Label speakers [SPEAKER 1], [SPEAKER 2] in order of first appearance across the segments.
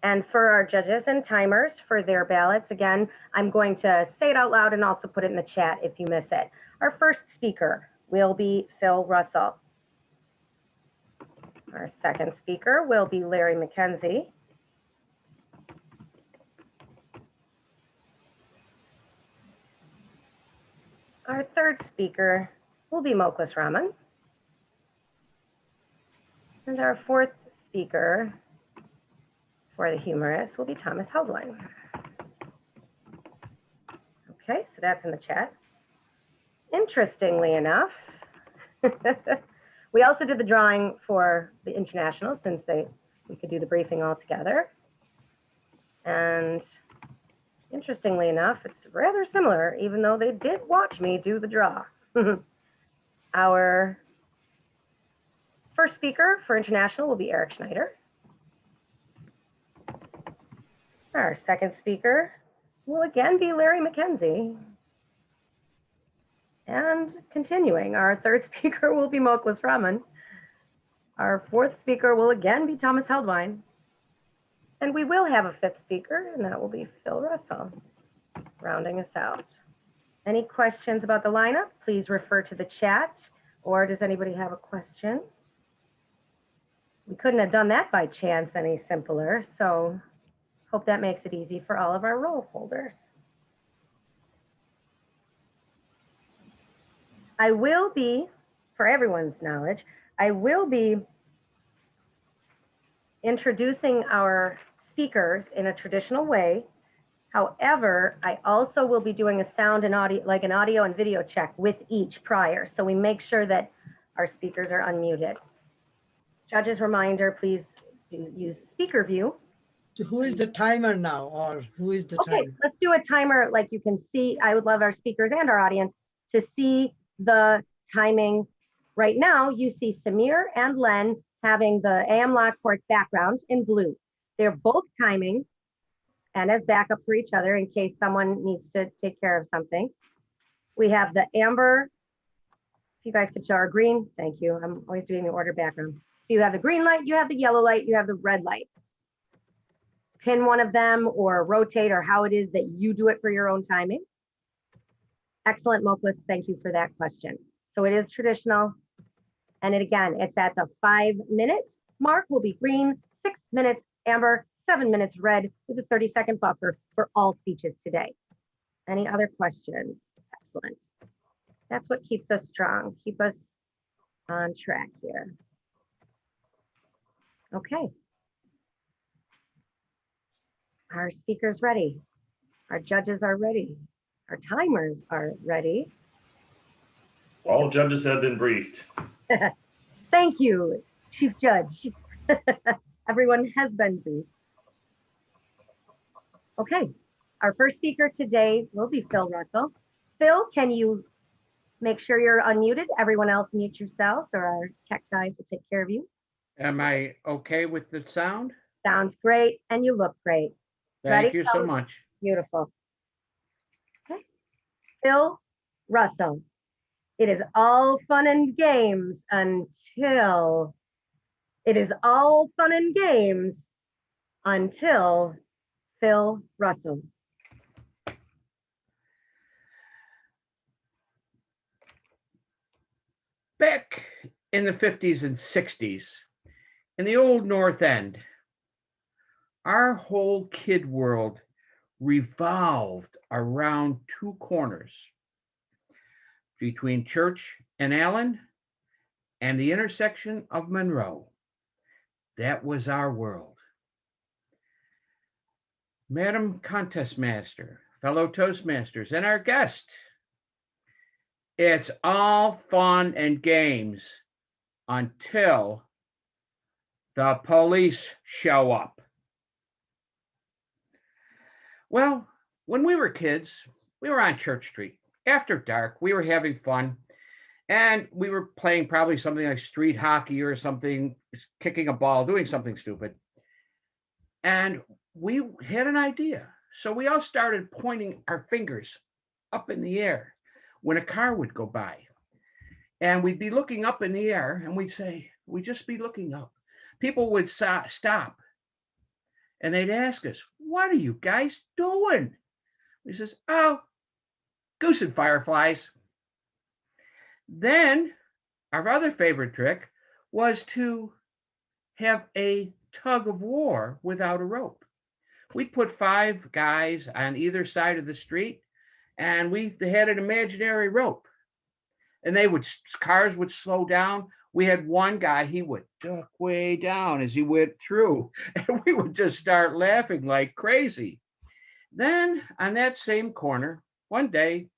[SPEAKER 1] And for our judges and timers for their ballots, again, I'm going to say it out loud and also put it in the chat if you miss it. Our first speaker will be Phil Russell. Our second speaker will be Larry McKenzie. Our third speaker will be Moklis Raman. And our fourth speaker for the humorist will be Thomas Heldwine. Okay, so that's in the chat. Interestingly enough, we also did the drawing for the international since we could do the briefing all together. And interestingly enough, it's rather similar, even though they did watch me do the draw. Our first speaker for international will be Eric Schneider. Our second speaker will again be Larry McKenzie. And continuing, our third speaker will be Moklis Raman. Our fourth speaker will again be Thomas Heldwine. And we will have a fifth speaker, and that will be Phil Russell, rounding us out. Any questions about the lineup, please refer to the chat, or does anybody have a question? We couldn't have done that by chance any simpler, so hope that makes it easy for all of our roll holders. I will be, for everyone's knowledge, I will be introducing our speakers in a traditional way. However, I also will be doing a sound and audio, like an audio and video check with each prior. So we make sure that our speakers are unmuted. Judges, reminder, please use speaker view.
[SPEAKER 2] So who is the timer now, or who is the timer?
[SPEAKER 1] Okay, let's do a timer like you can see. I would love our speakers and our audience to see the timing. Right now, you see Samir and Len having the AM Lockport background in blue. They're both timing and as backup for each other in case someone needs to take care of something. We have the amber, if you guys could show our green, thank you. I'm always doing the order background. So you have the green light, you have the yellow light, you have the red light. Pin one of them or rotate or how it is that you do it for your own timing. Excellent, Moklis, thank you for that question. So it is traditional. And again, it's at the 5-minute mark will be green, 6 minutes amber, 7 minutes red with a 30-second buffer for all speeches today. Any other questions? Excellent. That's what keeps us strong, keep us on track here. Okay. Our speakers ready. Our judges are ready. Our timers are ready.
[SPEAKER 3] All judges have been briefed.
[SPEAKER 1] Thank you, Chief Judge. Everyone has been briefed. Okay, our first speaker today will be Phil Russell. Phil, can you make sure you're unmuted? Everyone else mute yourselves or our tech guys will take care of you.
[SPEAKER 4] Am I okay with the sound?
[SPEAKER 1] Sounds great, and you look great.
[SPEAKER 4] Thank you so much.
[SPEAKER 1] Beautiful. Okay. Phil Russell. It is all fun and games until Phil Russell.
[SPEAKER 4] Back in the 50s and 60s, in the old North End, our whole kid world revolved around two corners between Church and Allen and the intersection of Monroe. That was our world. Madam Contest Master, fellow Toastmasters, and our guest, it's all fun and games until the police show up. Well, when we were kids, we were on Church Street. After dark, we were having fun, and we were playing probably something like street hockey or something, kicking a ball, doing something stupid. And we had an idea. So we all started pointing our fingers up in the air when a car would go by. And we'd be looking up in the air, and we'd say, we'd just be looking up. People would stop And they'd ask us, "What are you guys doing?" We says, "Oh, goose and fireflies." Then our other favorite trick was to have a tug of war without a rope. We'd put 5 guys on either side of the street, and we had an imaginary rope. And cars would slow down. We had one guy, he would duck way down as he went through, and we would just start laughing like crazy. Then on that same corner, one day,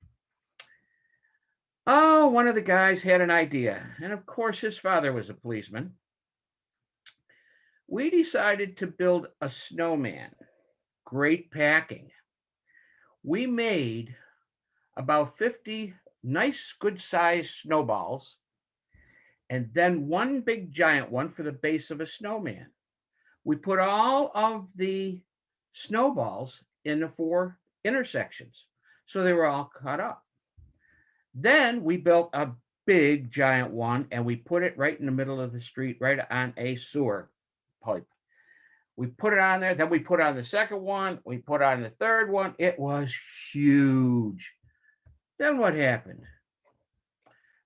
[SPEAKER 4] one of the guys had an idea. And of course, his father was a policeman. We decided to build a snowman. Great packing. We made about 50 nice, good sized snowballs, and then one big giant one for the base of a snowman. We put all of the snowballs in the 4 intersections, so they were all cut up. Then we built a big giant one, and we put it right in the middle of the street, right on a sewer pipe. We put it on there, then we put on the second one, we put on the third one. It was huge. Then what happened?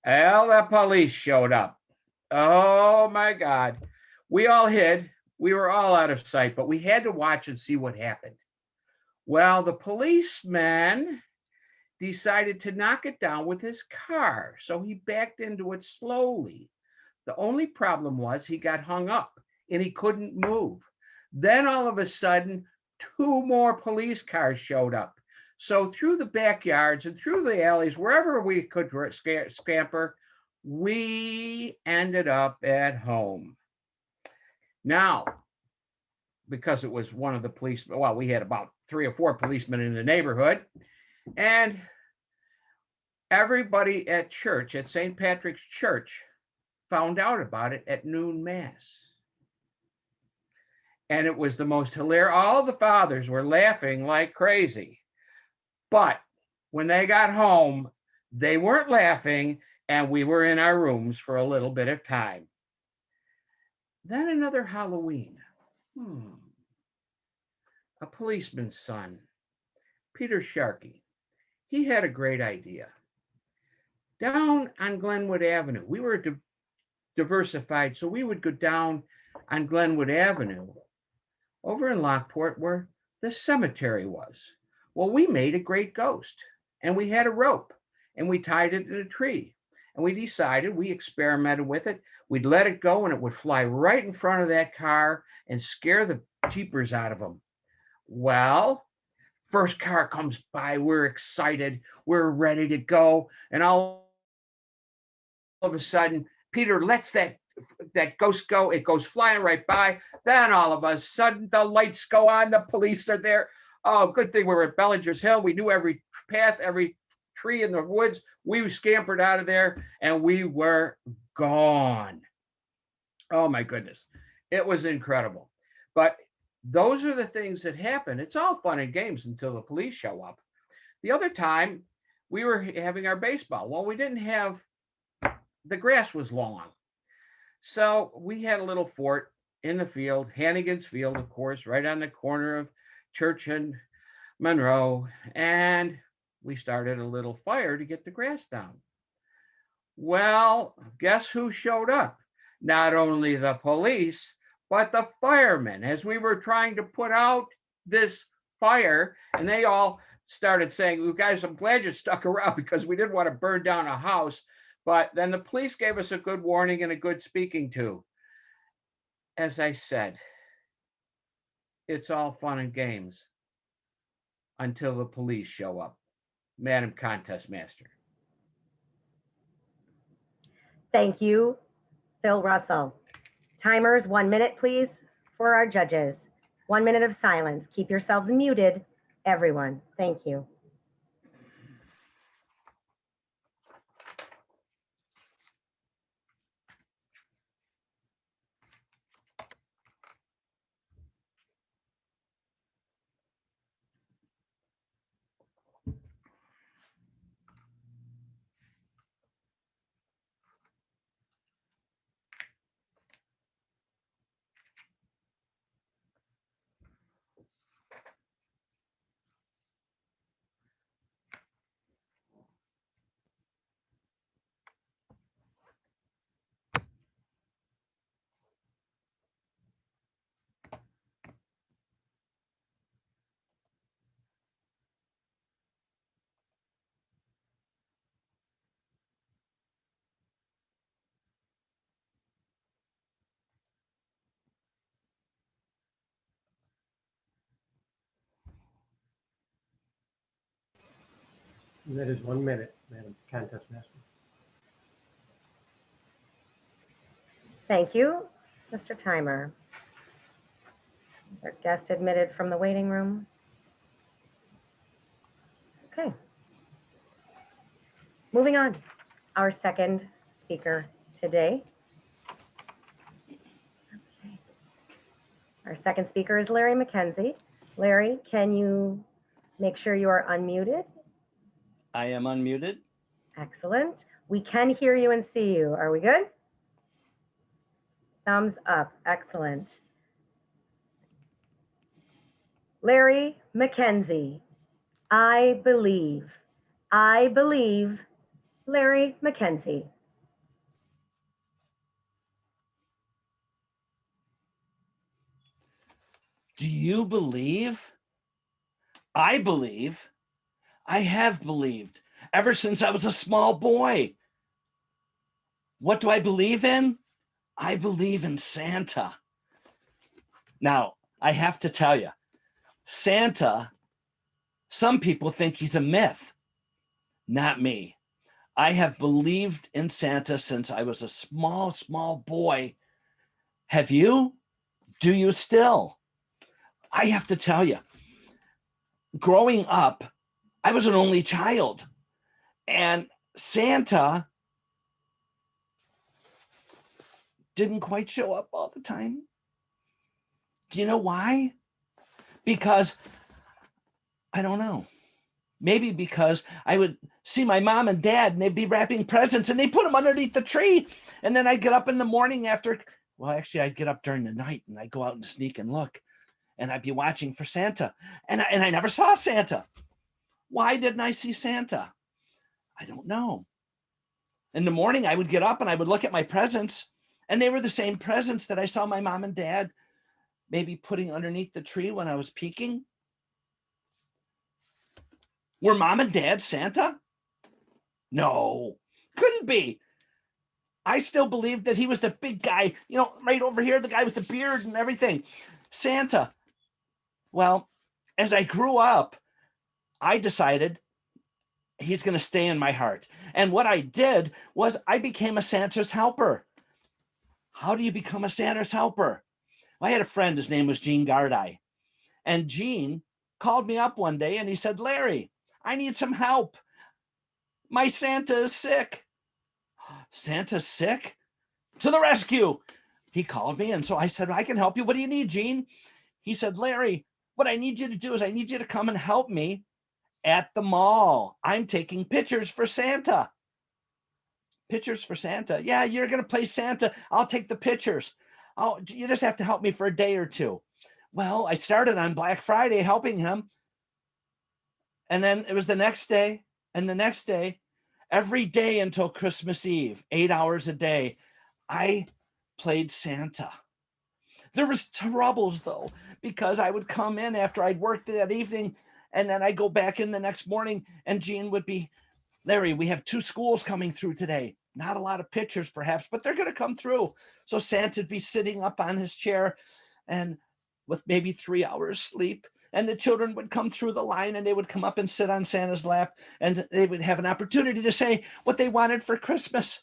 [SPEAKER 4] Well, the police showed up. Oh my God. We all hid. We were all out of sight, but we had to watch and see what happened. Well, the policeman decided to knock it down with his car, so he backed into it slowly. The only problem was he got hung up and he couldn't move. Then all of a sudden, 2 more police cars showed up. So through the backyards and through the alleys, wherever we could scamper, we ended up at home. Now, because it was one of the policemen, well, we had about 3 or 4 policemen in the neighborhood, and everybody at church, at St. Patrick's Church, found out about it at noon mass. And it was the most hilarious. All the fathers were laughing like crazy. But when they got home, they weren't laughing, and we were in our rooms for a little bit of time. Then another Halloween. A policeman's son, Peter Sharkey, he had a great idea. Down on Glenwood Avenue, we were diversified, so we would go down on Glenwood Avenue over in Lockport where the cemetery was. Well, we made a great ghost, and we had a rope, and we tied it in a tree, and we experimented with it. We'd let it go, and it would fly right in front of that car and scare the jeepers out of them. Well, first car comes by, we're excited, we're ready to go, and all of a sudden, Peter lets that ghost go. It goes flying right by. Then all of a sudden, the lights go on. The police are there. Oh, good thing we were at Bellinger's Hill. We knew every path, every tree in the woods. We scampered out of there, and we were gone. Oh my goodness. It was incredible. But those are the things that happen. It's all fun and games until the police show up. The other time, we were having our baseball. Well, we didn't have, the grass was long. So we had a little fort in the field, Hannigan's Field, of course, right on the corner of Church and Monroe. And we started a little fire to get the grass down. Well, guess who showed up? Not only the police, but the firemen, as we were trying to put out this fire. And they all started saying, "You guys, I'm glad you stuck around because we didn't want to burn down a house." But then the police gave us a good warning and a good speaking to. As I said, it's all fun and games until the police show up. Madam Contest Master.
[SPEAKER 1] Thank you, Phil Russell. Timers, 1 minute, please, for our judges. 1 minute of silence. Keep yourselves muted, everyone. Thank you.
[SPEAKER 5] That is 1 minute, Madam Contest Master.
[SPEAKER 1] Thank you, Mr. Timer. Our guest admitted from the waiting room. Okay. Moving on, our second speaker today. Okay. Our second speaker is Larry McKenzie. Larry, can you make sure you are unmuted?
[SPEAKER 6] I am unmuted.
[SPEAKER 1] Excellent. We can hear you and see you. Are we good? Thumbs up. Excellent. Larry McKenzie. I believe. I believe Larry McKenzie.
[SPEAKER 6] Do you believe? I believe. I have believed ever since I was a small boy. What do I believe in? I believe in Santa. Now, I have to tell you, Santa, some people think he's a myth. Not me. I have believed in Santa since I was a small boy. Have you? Do you still? I have to tell you, growing up, I was an only child, and Santa didn't quite show up all the time. Do you know why? Because, I don't know. Maybe because I would see my mom and dad and they'd be wrapping presents and they put them underneath the tree. And then I'd get up in the morning after, well, actually I'd get up during the night and I'd go out and sneak and look and I'd be watching for Santa. And I never saw Santa. Why didn't I see Santa? I don't know. In the morning, I would get up and I would look at my presents and they were the same presents that I saw my mom and dad maybe putting underneath the tree when I was peeking. Were mom and dad Santa? No, couldn't be. I still believed that he was the big guy, you know, right over here, the guy with the beard and everything. Santa. Well, as I grew up, I decided he's going to stay in my heart. And what I did was I became a Santa's helper. How do you become a Santa's helper? Well, I had a friend, his name was Gene Gardai. And Gene called me up one day and he said, Larry, I need some help. My Santa is sick. Santa's sick? To the rescue. He called me. And so I said, I can help you. What do you need, Gene? He said, Larry, what I need you to do is I need you to come and help me at the mall. I'm taking pictures for Santa. Pictures for Santa? Yeah, you're going to play Santa. I'll take the pictures. Oh, you just have to help me for a day or two. Well, I started on Black Friday helping him. And then it was the next day and the next day, every day until Christmas Eve, 8 hours a day, I played Santa. There was troubles though, because I would come in after I'd worked that evening and then I'd go back in the next morning and Gene would be, Larry, we have 2 schools coming through today. Not a lot of pictures perhaps, but they're going to come through. So Santa'd be sitting up on his chair and with maybe 3 hours sleep. And the children would come through the line and they would come up and sit on Santa's lap and they would have an opportunity to say what they wanted for Christmas.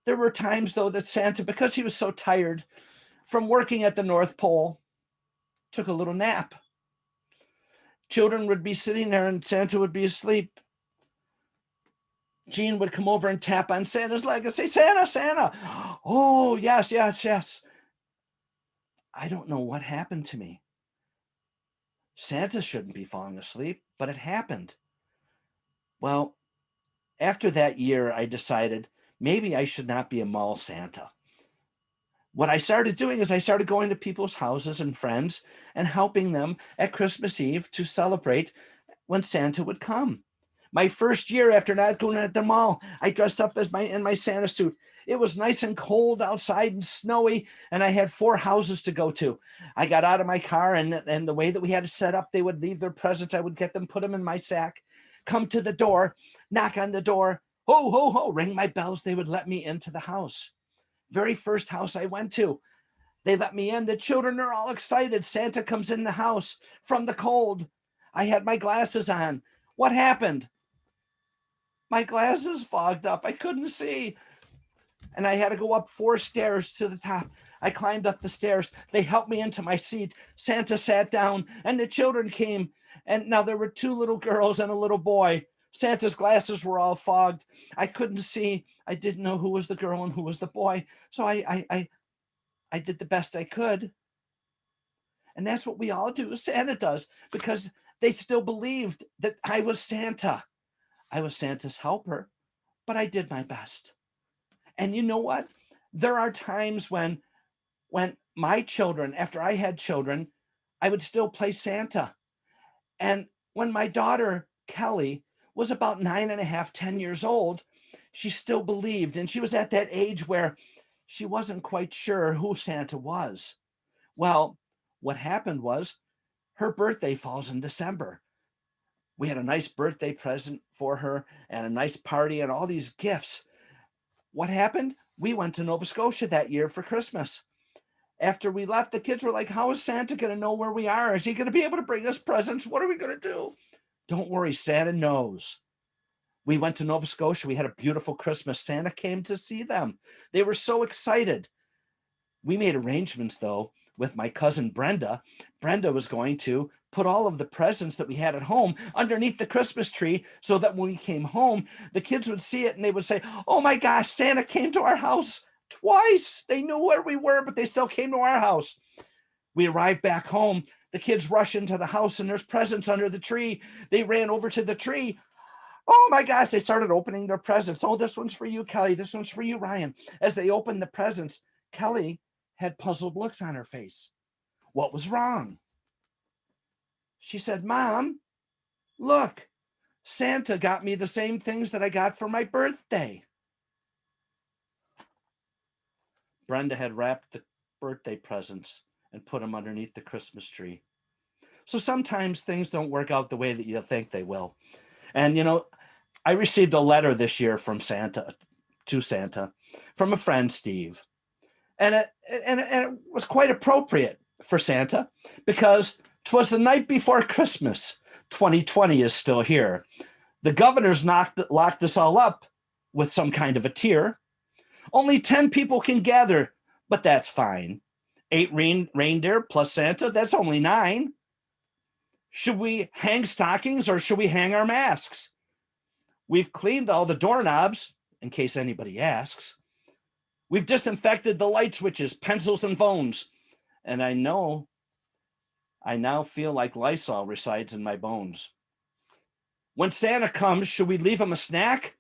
[SPEAKER 6] There were times though that Santa, because he was so tired from working at the North Pole, took a little nap. Children would be sitting there and Santa would be asleep. Gene would come over and tap on Santa's leg and say, Santa, Santa. Oh, yes, yes, yes. I don't know what happened to me. Santa shouldn't be falling asleep, but it happened. Well, after that year, I decided maybe I should not be a mall Santa. What I started doing is I started going to people's houses and friends and helping them at Christmas Eve to celebrate when Santa would come. My first year after not going at the mall, I dressed up as in my Santa suit. It was nice and cold outside and snowy, and I had 4 houses to go to. I got out of my car, and the way that we had it set up, they would leave their presents. I would get them, put them in my sack, come to the door, knock on the door, ho, ho, ho, ring my bells. They would let me into the house. Very first house I went to, they let me in. The children are all excited. Santa comes in the house from the cold. I had my glasses on. What happened? My glasses fogged up. I couldn't see. And I had to go up 4 stairs to the top. I climbed up the stairs. They helped me into my seat. Santa sat down and the children came. And now there were 2 little girls and a little boy. Santa's glasses were all fogged. I couldn't see. I didn't know who was the girl and who was the boy. So I did the best I could. And that's what we all do. Santa does, because they still believed that I was Santa. I was Santa's helper, but I did my best. And you know what? There are times when my children, after I had children, I would still play Santa. And when my daughter, Kelly, was about 9.5, 10 years old, she still believed. And she was at that age where she wasn't quite sure who Santa was. Well, what happened was her birthday falls in December. We had a nice birthday present for her and a nice party and all these gifts. What happened? We went to Nova Scotia that year for Christmas. After we left, the kids were like, how is Santa going to know where we are? Is he going to be able to bring us presents? What are we going to do? Don't worry, Santa knows. We went to Nova Scotia. We had a beautiful Christmas. Santa came to see them. They were so excited. We made arrangements, though, with my cousin Brenda. Brenda was going to put all of the presents that we had at home underneath the Christmas tree so that when we came home, the kids would see it and they would say, oh my gosh, Santa came to our house twice. They knew where we were, but they still came to our house. We arrived back home. The kids rush into the house and there's presents under the tree. They ran over to the tree. Oh my gosh, they started opening their presents. Oh, this one's for you, Kelly. This one's for you, Ryan. As they opened the presents, Kelly had puzzled looks on her face. What was wrong? She said, Mom, look, Santa got me the same things that I got for my birthday. Brenda had wrapped the birthday presents and put them underneath the Christmas tree. So sometimes things don't work out the way that you think they will. And, you know, I received a letter this year from Santa, from a friend, Steve. And it was quite appropriate for Santa because 'twas the night before Christmas. 2020 is still here. The governor's locked us all up with some kind of a tier. Only 10 people can gather, but that's fine. 8 reindeer plus Santa, that's only 9. Should we hang stockings or should we hang our masks? We've cleaned all the doorknobs, in case anybody asks. We've disinfected the light switches, pencils, and phones. And I now feel like Lysol resides in my bones. When Santa comes, should we leave him a snack?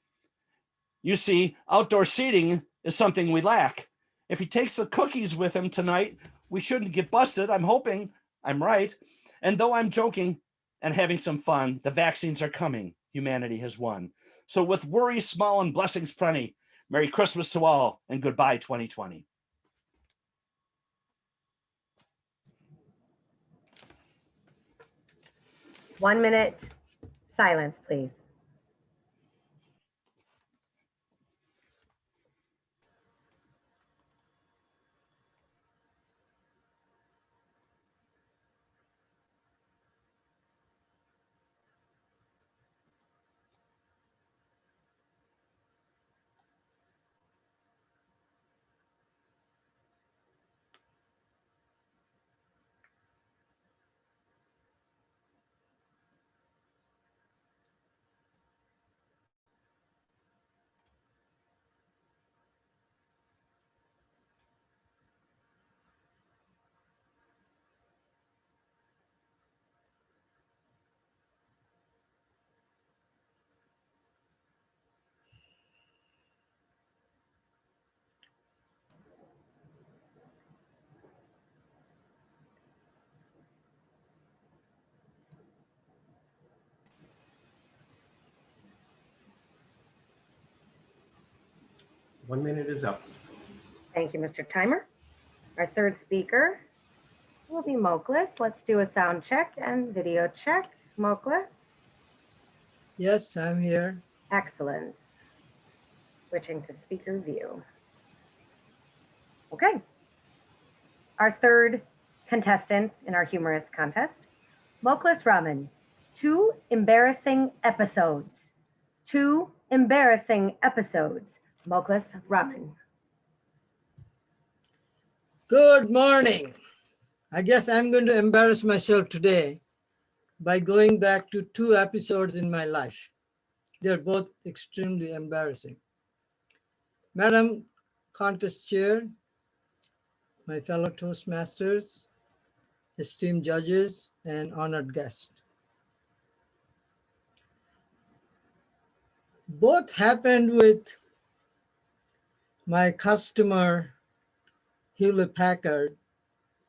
[SPEAKER 6] You see, outdoor seating is something we lack. If he takes the cookies with him tonight, we shouldn't get busted. I'm hoping I'm right. And though I'm joking and having some fun, the vaccines are coming. Humanity has won. So with worries small and blessings plenty, Merry Christmas to all and goodbye 2020.
[SPEAKER 1] One minute silence, please.
[SPEAKER 5] One minute is up.
[SPEAKER 1] Thank you, Mr. Timer. Our third speaker will be Moklis. Let's do a sound check and video check. Moklis,
[SPEAKER 2] Yes, I'm here.
[SPEAKER 1] excellent. Switching to speaker view. Okay. Our third contestant in our humorous contest, Moklis Raman. 2 embarrassing episodes. 2 embarrassing episodes. Moklis Raman.
[SPEAKER 2] Good morning. I guess I'm going to embarrass myself today by going back to 2 episodes in my life. They're both extremely embarrassing. Madam Contest Chair, my fellow Toastmasters, esteemed judges, and honored guests. Both happened with my customer, Hewlett Packard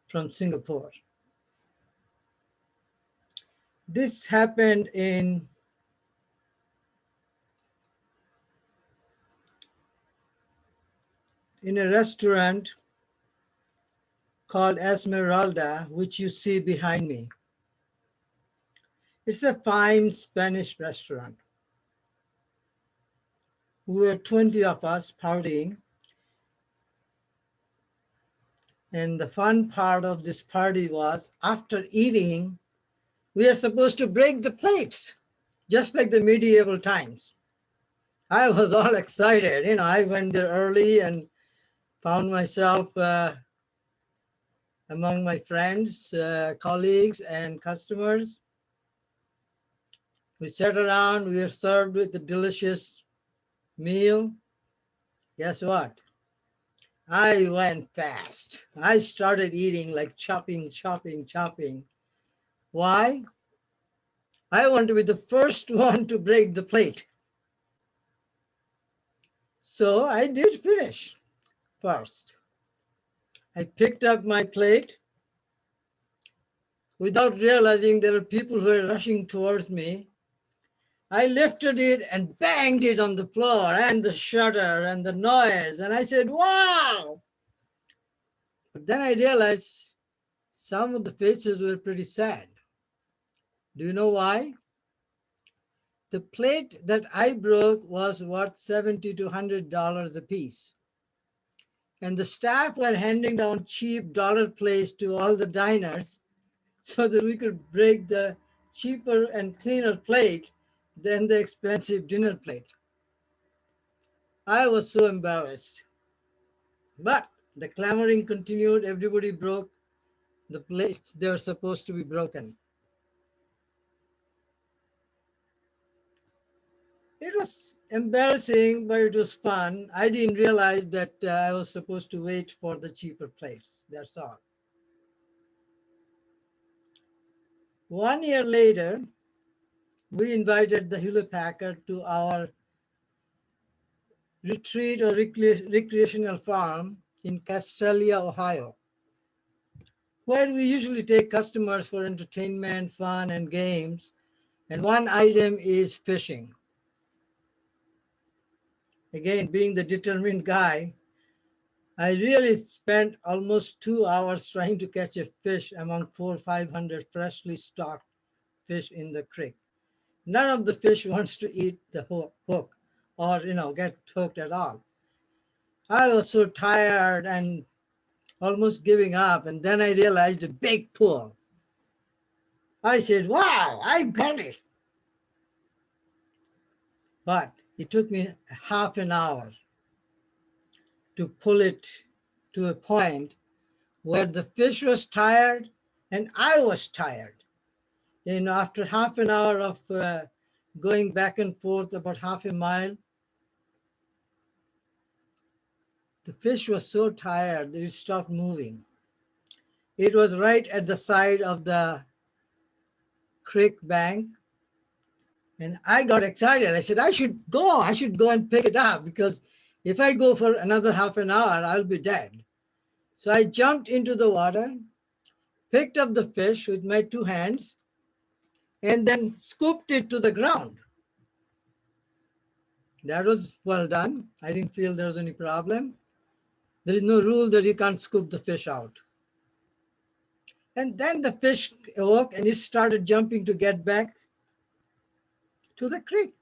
[SPEAKER 2] from Singapore. This happened in a restaurant called Esmeralda, which you see behind me. It's a fine Spanish restaurant. We were 20 of us partying. And the fun part of this party was after eating, we are supposed to break the plates, just like the medieval times. I was all excited. I went there early and found myself among my friends, colleagues, and customers. We sat around, we were served with a delicious meal. Guess what? I went fast. I started eating like chopping. Why? I want to be the first one to break the plate. So I did finish first. I picked up my plate without realizing there were people who were rushing towards me. I lifted it and banged it on the floor and the shutter and the noise. And I said, wow. But then I realized some of the faces were pretty sad. Do you know why? The plate that I broke was worth $70 to $100 a piece. And the staff were handing down cheap dollar plates to all the diners so that we could break the cheaper and cleaner plate than the expensive dinner plate. I was so embarrassed. But the clamoring continued. Everybody broke the plates they were supposed to be broken. It was embarrassing, but it was fun. I didn't realize that I was supposed to wait for the cheaper plates. That's all. 1 year later, we invited the Hewlett Packard to our retreat or recreational farm in Castalia, Ohio, where we usually take customers for entertainment, fun, and games. And one item is fishing. Again, being the determined guy, I really spent almost 2 hours trying to catch a fish among 400 or 500 freshly stocked fish in the creek. None of the fish wants to eat the hook or get hooked at all. I was so tired and almost giving up, and then I realized a big pool. I said, wow, I got it. But it took me half an hour to pull it to a point where the fish was tired and I was tired. After half an hour of going back and forth about half a mile, the fish was so tired that it stopped moving. It was right at the side of the creek bank. And I got excited. I said, I should go and pick it up, because if I go for another half an hour, I'll be dead. So I jumped into the water, picked up the fish with my 2 hands, and then scooped it to the ground. That was well done. I didn't feel there was any problem. There is no rule that you can't scoop the fish out. And then the fish awoke and it started jumping to get back to the creek.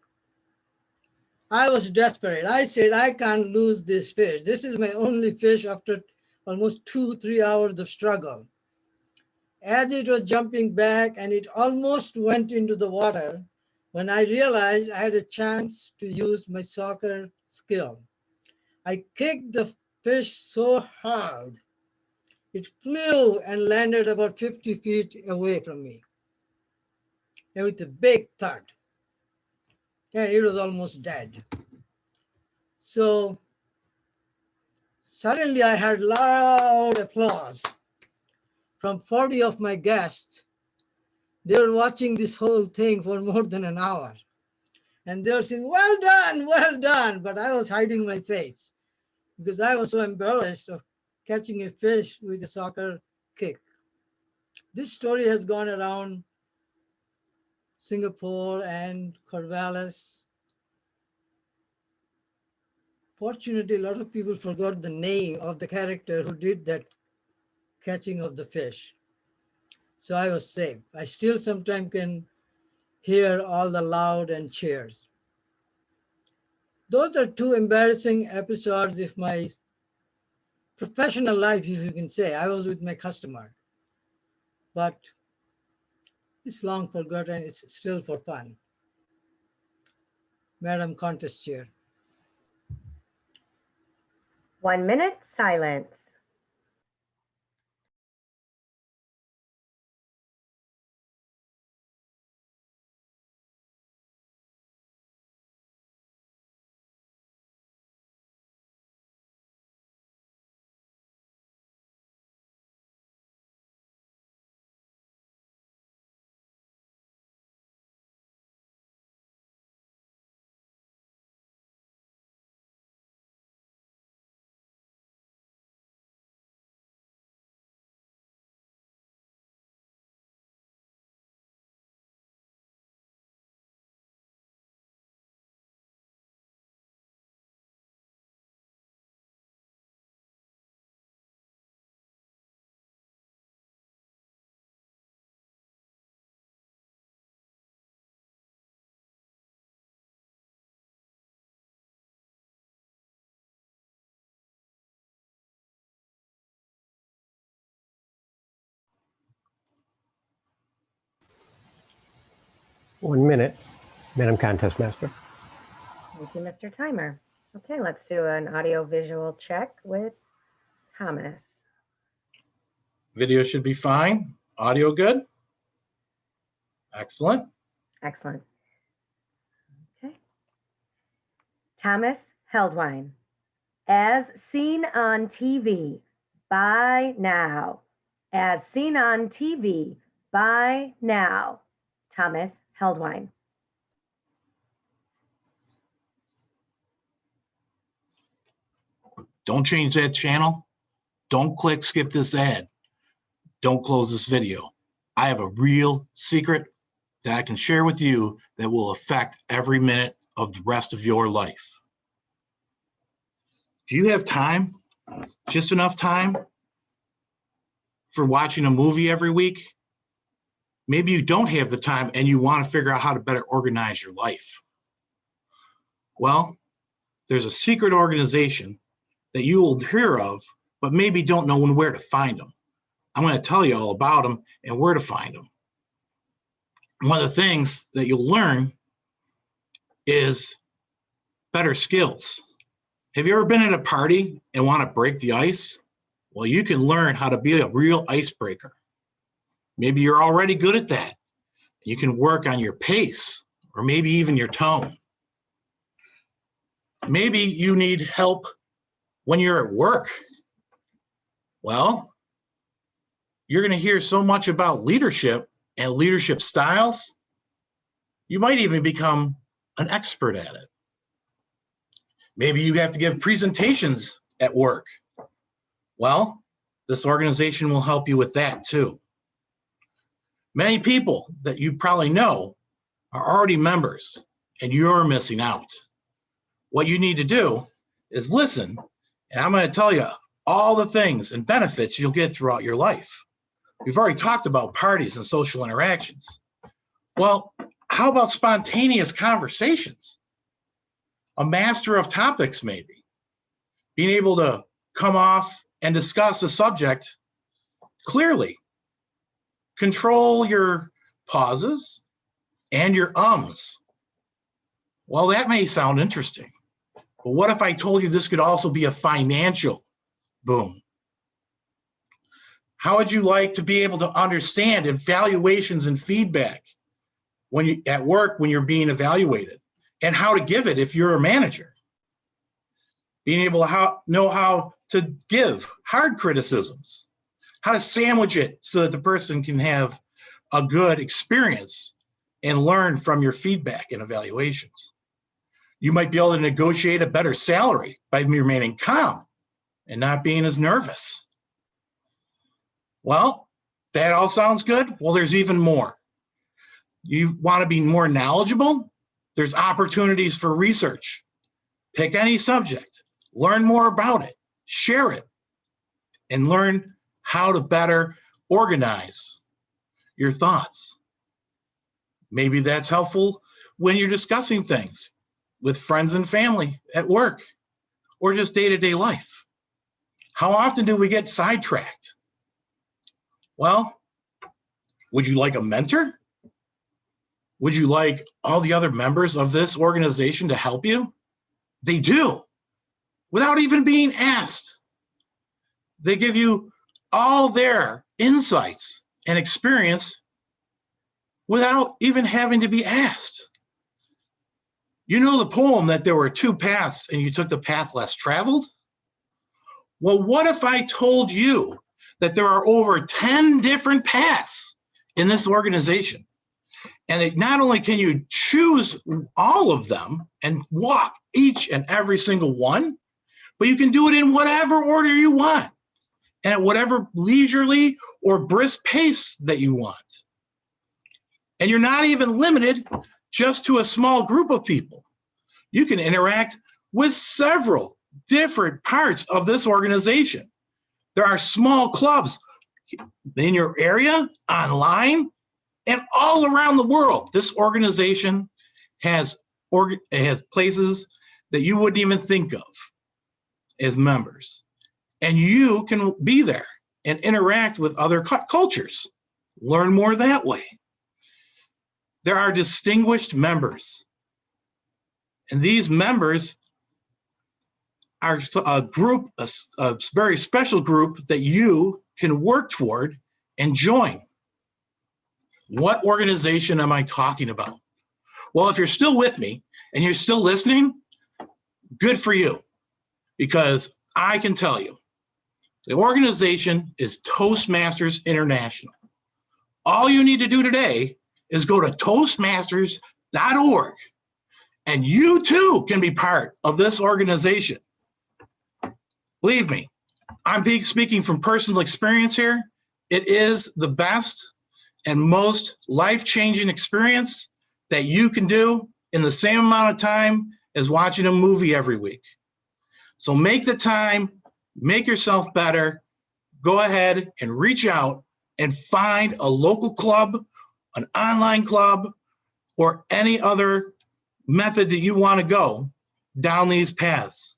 [SPEAKER 2] I was desperate. I said, I can't lose this fish. This is my only fish after almost 2-3 hours of struggle. As it was jumping back and it almost went into the water, when I realized I had a chance to use my soccer skill. I kicked the fish so hard, it flew and landed about 50 feet away from me. And with a big thud, and it was almost dead. So suddenly I heard loud applause from 40 of my guests. They were watching this whole thing for more than an hour. And they were saying, well done. But I was hiding my face because I was so embarrassed of catching a fish with a soccer kick. This story has gone around Singapore and Corvallis. Fortunately, a lot of people forgot the name of the character who did that catching of the fish. So I was safe. I still sometimes can hear all the loud and cheers. Those are two embarrassing episodes of my professional life, if you can say. I was with my customer, but it's long forgotten. It's still for fun. Madam Contest Chair.
[SPEAKER 1] 1 minute silence.
[SPEAKER 5] One minute, Madam Contest Master.
[SPEAKER 1] Thank you, Mr. Timer. Okay, let's do an audio visual check with Thomas.
[SPEAKER 7] Video should be fine. Audio good? Excellent.
[SPEAKER 1] Excellent. Okay. Thomas Heldwine, as seen on TV, by now. As seen on TV, by now. Thomas Heldwine.
[SPEAKER 7] Don't change that channel. Don't click skip this ad. Don't close this video. I have a real secret that I can share with you that will affect every minute of the rest of your life. Do you have time? Just enough time for watching a movie every week? Maybe you don't have the time and you want to figure out how to better organize your life. Well, there's a secret organization that you will hear of, but maybe don't know where to find them. I'm going to tell you all about them and where to find them. One of the things that you'll learn is better skills. Have you ever been at a party and want to break the ice? Well, you can learn how to be a real icebreaker. Maybe you're already good at that. You can work on your pace or maybe even your tone. Maybe you need help when you're at work. Well, you're going to hear so much about leadership and leadership styles, you might even become an expert at it. Maybe you have to give presentations at work. Well, this organization will help you with that too. Many people that you probably know are already members and you're missing out. What you need to do is listen, and I'm going to tell you all the things and benefits you'll get throughout your life. We've already talked about parties and social interactions. Well, how about spontaneous conversations? A master of topics, maybe. Being able to come off and discuss a subject clearly. Control your pauses and your ums. Well, that may sound interesting, but what if I told you this could also be a financial boom? How would you like to be able to understand evaluations and feedback when you at work when you're being evaluated, and how to give it if you're a manager? Being able to know how to give hard criticisms, how to sandwich it so that the person can have a good experience and learn from your feedback and evaluations. You might be able to negotiate a better salary by remaining calm and not being as nervous. Well, that all sounds good. Well, there's even more. You want to be more knowledgeable? There's opportunities for research. Pick any subject, learn more about it, share it, and learn how to better organize your thoughts. Maybe that's helpful when you're discussing things with friends and family at work or just day-to-day life. How often do we get sidetracked? Well, would you like a mentor? Would you like all the other members of this organization to help you? They do, without even being asked. They give you all their insights and experience without even having to be asked. You know the poem that there were two paths and you took the path less traveled? Well, what if I told you that there are over 10 different paths in this organization? And that not only can you choose all of them and walk each and every single one, but you can do it in whatever order you want and at whatever leisurely or brisk pace that you want. And you're not even limited just to a small group of people. You can interact with several different parts of this organization. There are small clubs in your area, online, and all around the world. This organization has places that you wouldn't even think of as members. And you can be there and interact with other cultures. Learn more that way. There are distinguished members. And these members are a group, a very special group that you can work toward and join. What organization am I talking about? Well, if you're still with me and you're still listening, good for you, because I can tell you, the organization is Toastmasters International. All you need to do today is go to toastmasters.org, and you too can be part of this organization. Believe me, I'm speaking from personal experience here. It is the best and most life-changing experience that you can do in the same amount of time as watching a movie every week. So make the time, make yourself better, go ahead and reach out and find a local club, an online club, or any other method that you want to go down these paths.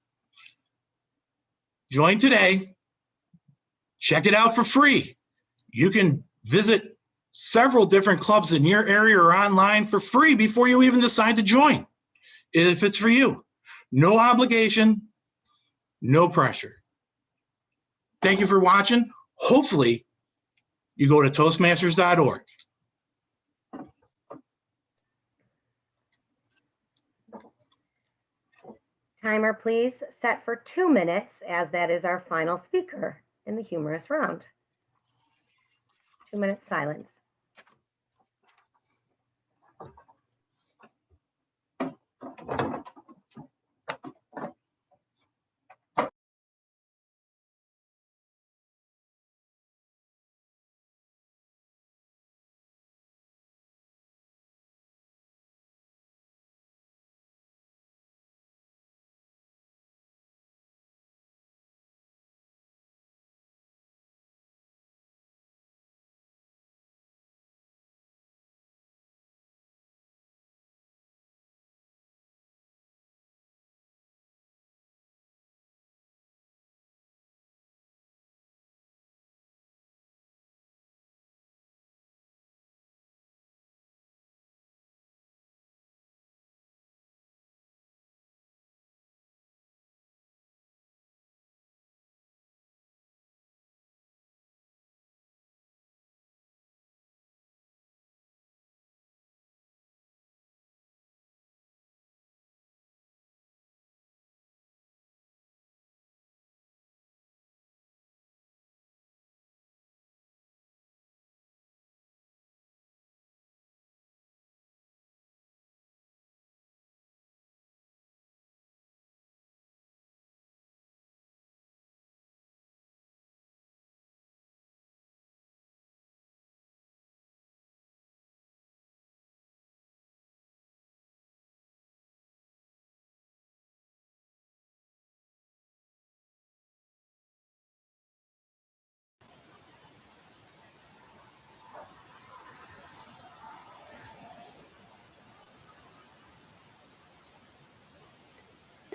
[SPEAKER 7] Join today. Check it out for free. You can visit several different clubs in your area or online for free before you even decide to join, if it's for you. No obligation, no pressure. Thank you for watching. Hopefully, you go to toastmasters.org.
[SPEAKER 1] Timer, please, set for 2 minutes, as that is our final speaker in the humorous round. 2 minutes silence.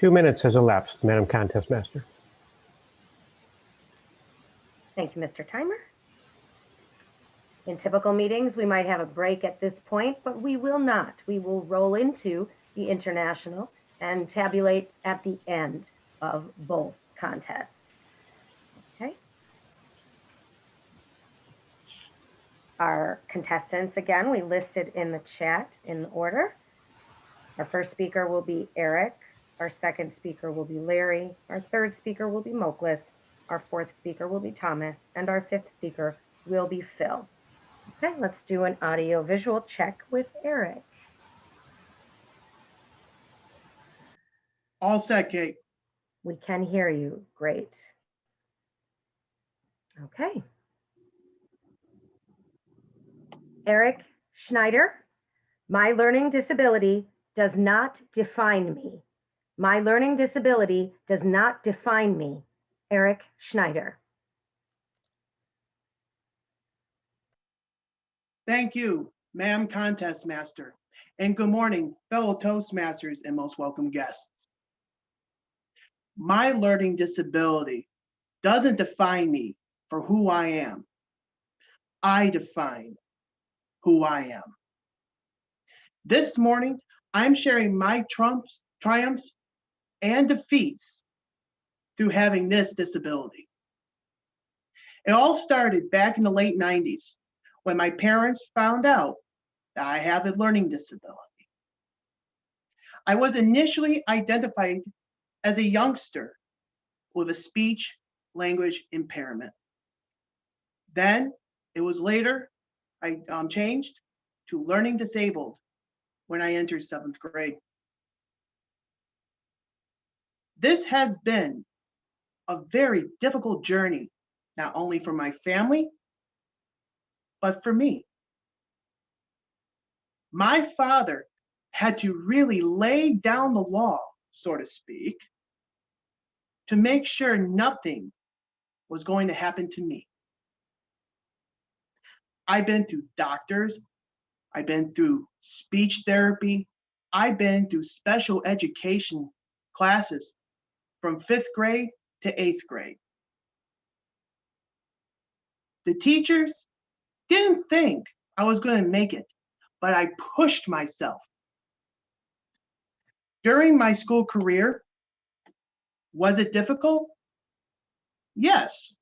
[SPEAKER 5] 2 minutes has elapsed, Madam Contest Master.
[SPEAKER 1] Thank you, Mr. Timer. In typical meetings, we might have a break at this point, but we will not. We will roll into the international and tabulate at the end of both contests. Okay. Our contestants, again, we listed in the chat in order. Our first speaker will be Eric. Our second speaker will be Larry. Our third speaker will be Moklis. Our fourth speaker will be Thomas. And our fifth speaker will be Phil. Okay, let's do an audio visual check with Eric.
[SPEAKER 8] All set, Kate.
[SPEAKER 1] We can hear you. Great. Okay. Eric Schneider, my learning disability does not define me. My learning disability does not define me. Eric Schneider.
[SPEAKER 8] Thank you, Ma'am Contest Master. And good morning, fellow Toastmasters and most welcome guests. My learning disability doesn't define me for who I am. I define who I am. This morning, I'm sharing my triumphs and defeats through having this disability. It all started back in the late 90s when my parents found out that I have a learning disability. I was initially identified as a youngster with a speech language impairment. Then it was later I changed to learning disabled when I entered 7th grade. This has been a very difficult journey, not only for my family, but for me. My father had to really lay down the law, so to speak, to make sure nothing was going to happen to me. I've been through doctors, I've been through speech therapy, I've been through special education classes from 5th grade to 8th grade. The teachers didn't think I was going to make it, but I pushed myself. During my school career, was it difficult? Yes.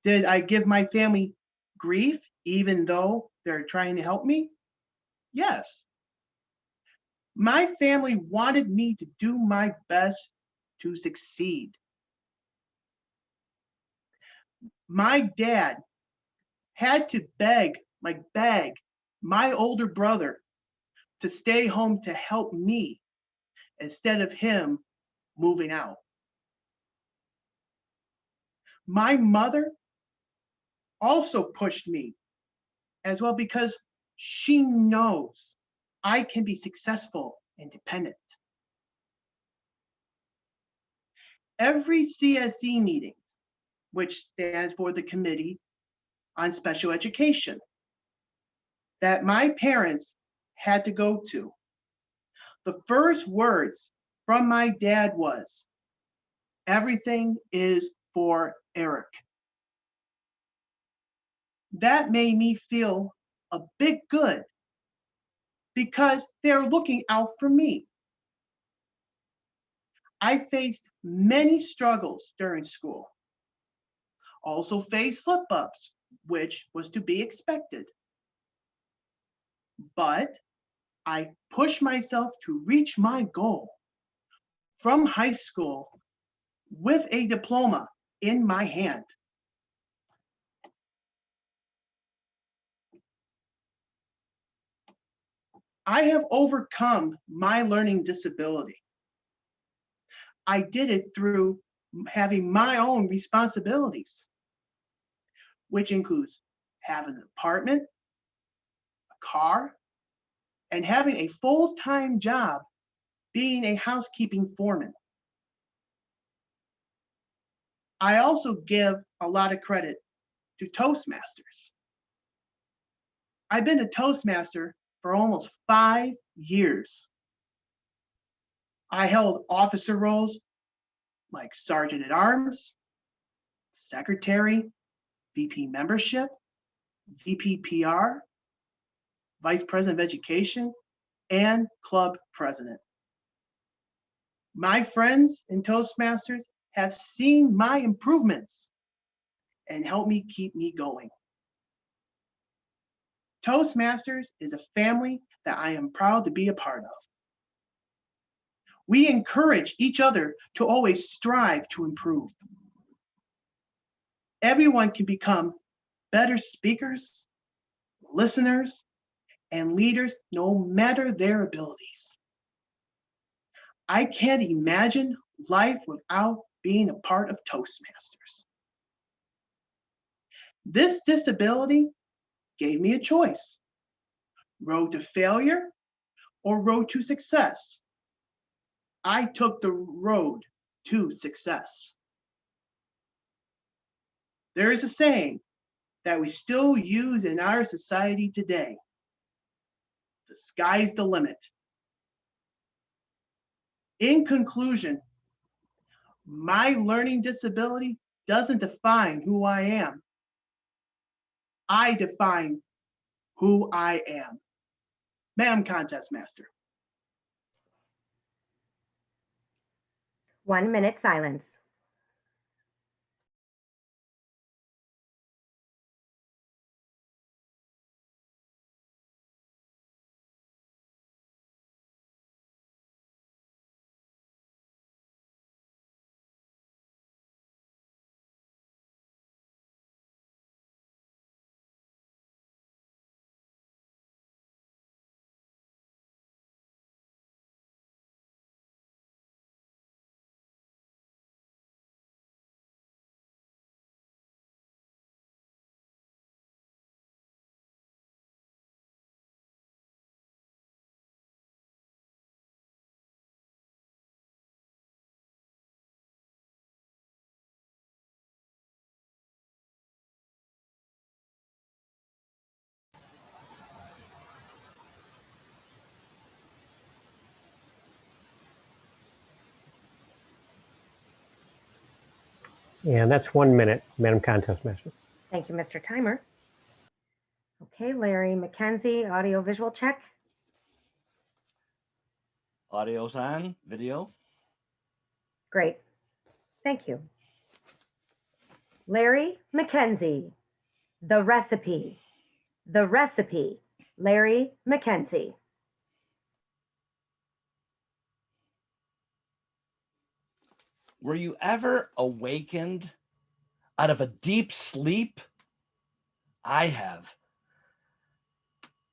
[SPEAKER 8] Did I give my family grief even though they're trying to help me? Yes. My family wanted me to do my best to succeed. My dad had to beg my older brother to stay home to help me instead of him moving out. My mother also pushed me as well because she knows I can be successful and independent. Every CSE meeting, which stands for the Committee on Special Education, that my parents had to go to, the first words from my dad was, "Everything is for Eric." That made me feel a bit good because they're looking out for me. I faced many struggles during school. Also faced slip-ups, which was to be expected. But I pushed myself to reach my goal from high school with a diploma in my hand. I have overcome my learning disability. I did it through having my own responsibilities, which includes having an apartment, a car, and having a full-time job being a housekeeping foreman. I also give a lot of credit to Toastmasters. I've been a Toastmaster for almost 5 years. I held officer roles like Sergeant at Arms, Secretary, VP Membership, VP PR, Vice President of Education, and Club President. My friends in Toastmasters have seen my improvements and helped me keep me going. Toastmasters is a family that I am proud to be a part of. We encourage each other to always strive to improve. Everyone can become better speakers, listeners, and leaders no matter their abilities. I can't imagine life without being a part of Toastmasters. This disability gave me a choice: road to failure or road to success. I took the road to success. There is a saying that we still use in our society today: the sky's the limit. In conclusion, my learning disability doesn't define who I am. I define who I am. Ma'am Contest Master.
[SPEAKER 1] 1 minute silence.
[SPEAKER 5] And that's 1 minute, Madam Contest Master.
[SPEAKER 1] Thank you, Mr. Timer. Okay, Larry McKenzie, audio visual check.
[SPEAKER 6] Audio's on, video.
[SPEAKER 1] Great. Thank you. Larry McKenzie, the recipe. The recipe, Larry McKenzie.
[SPEAKER 6] Were you ever awakened out of a deep sleep? I have.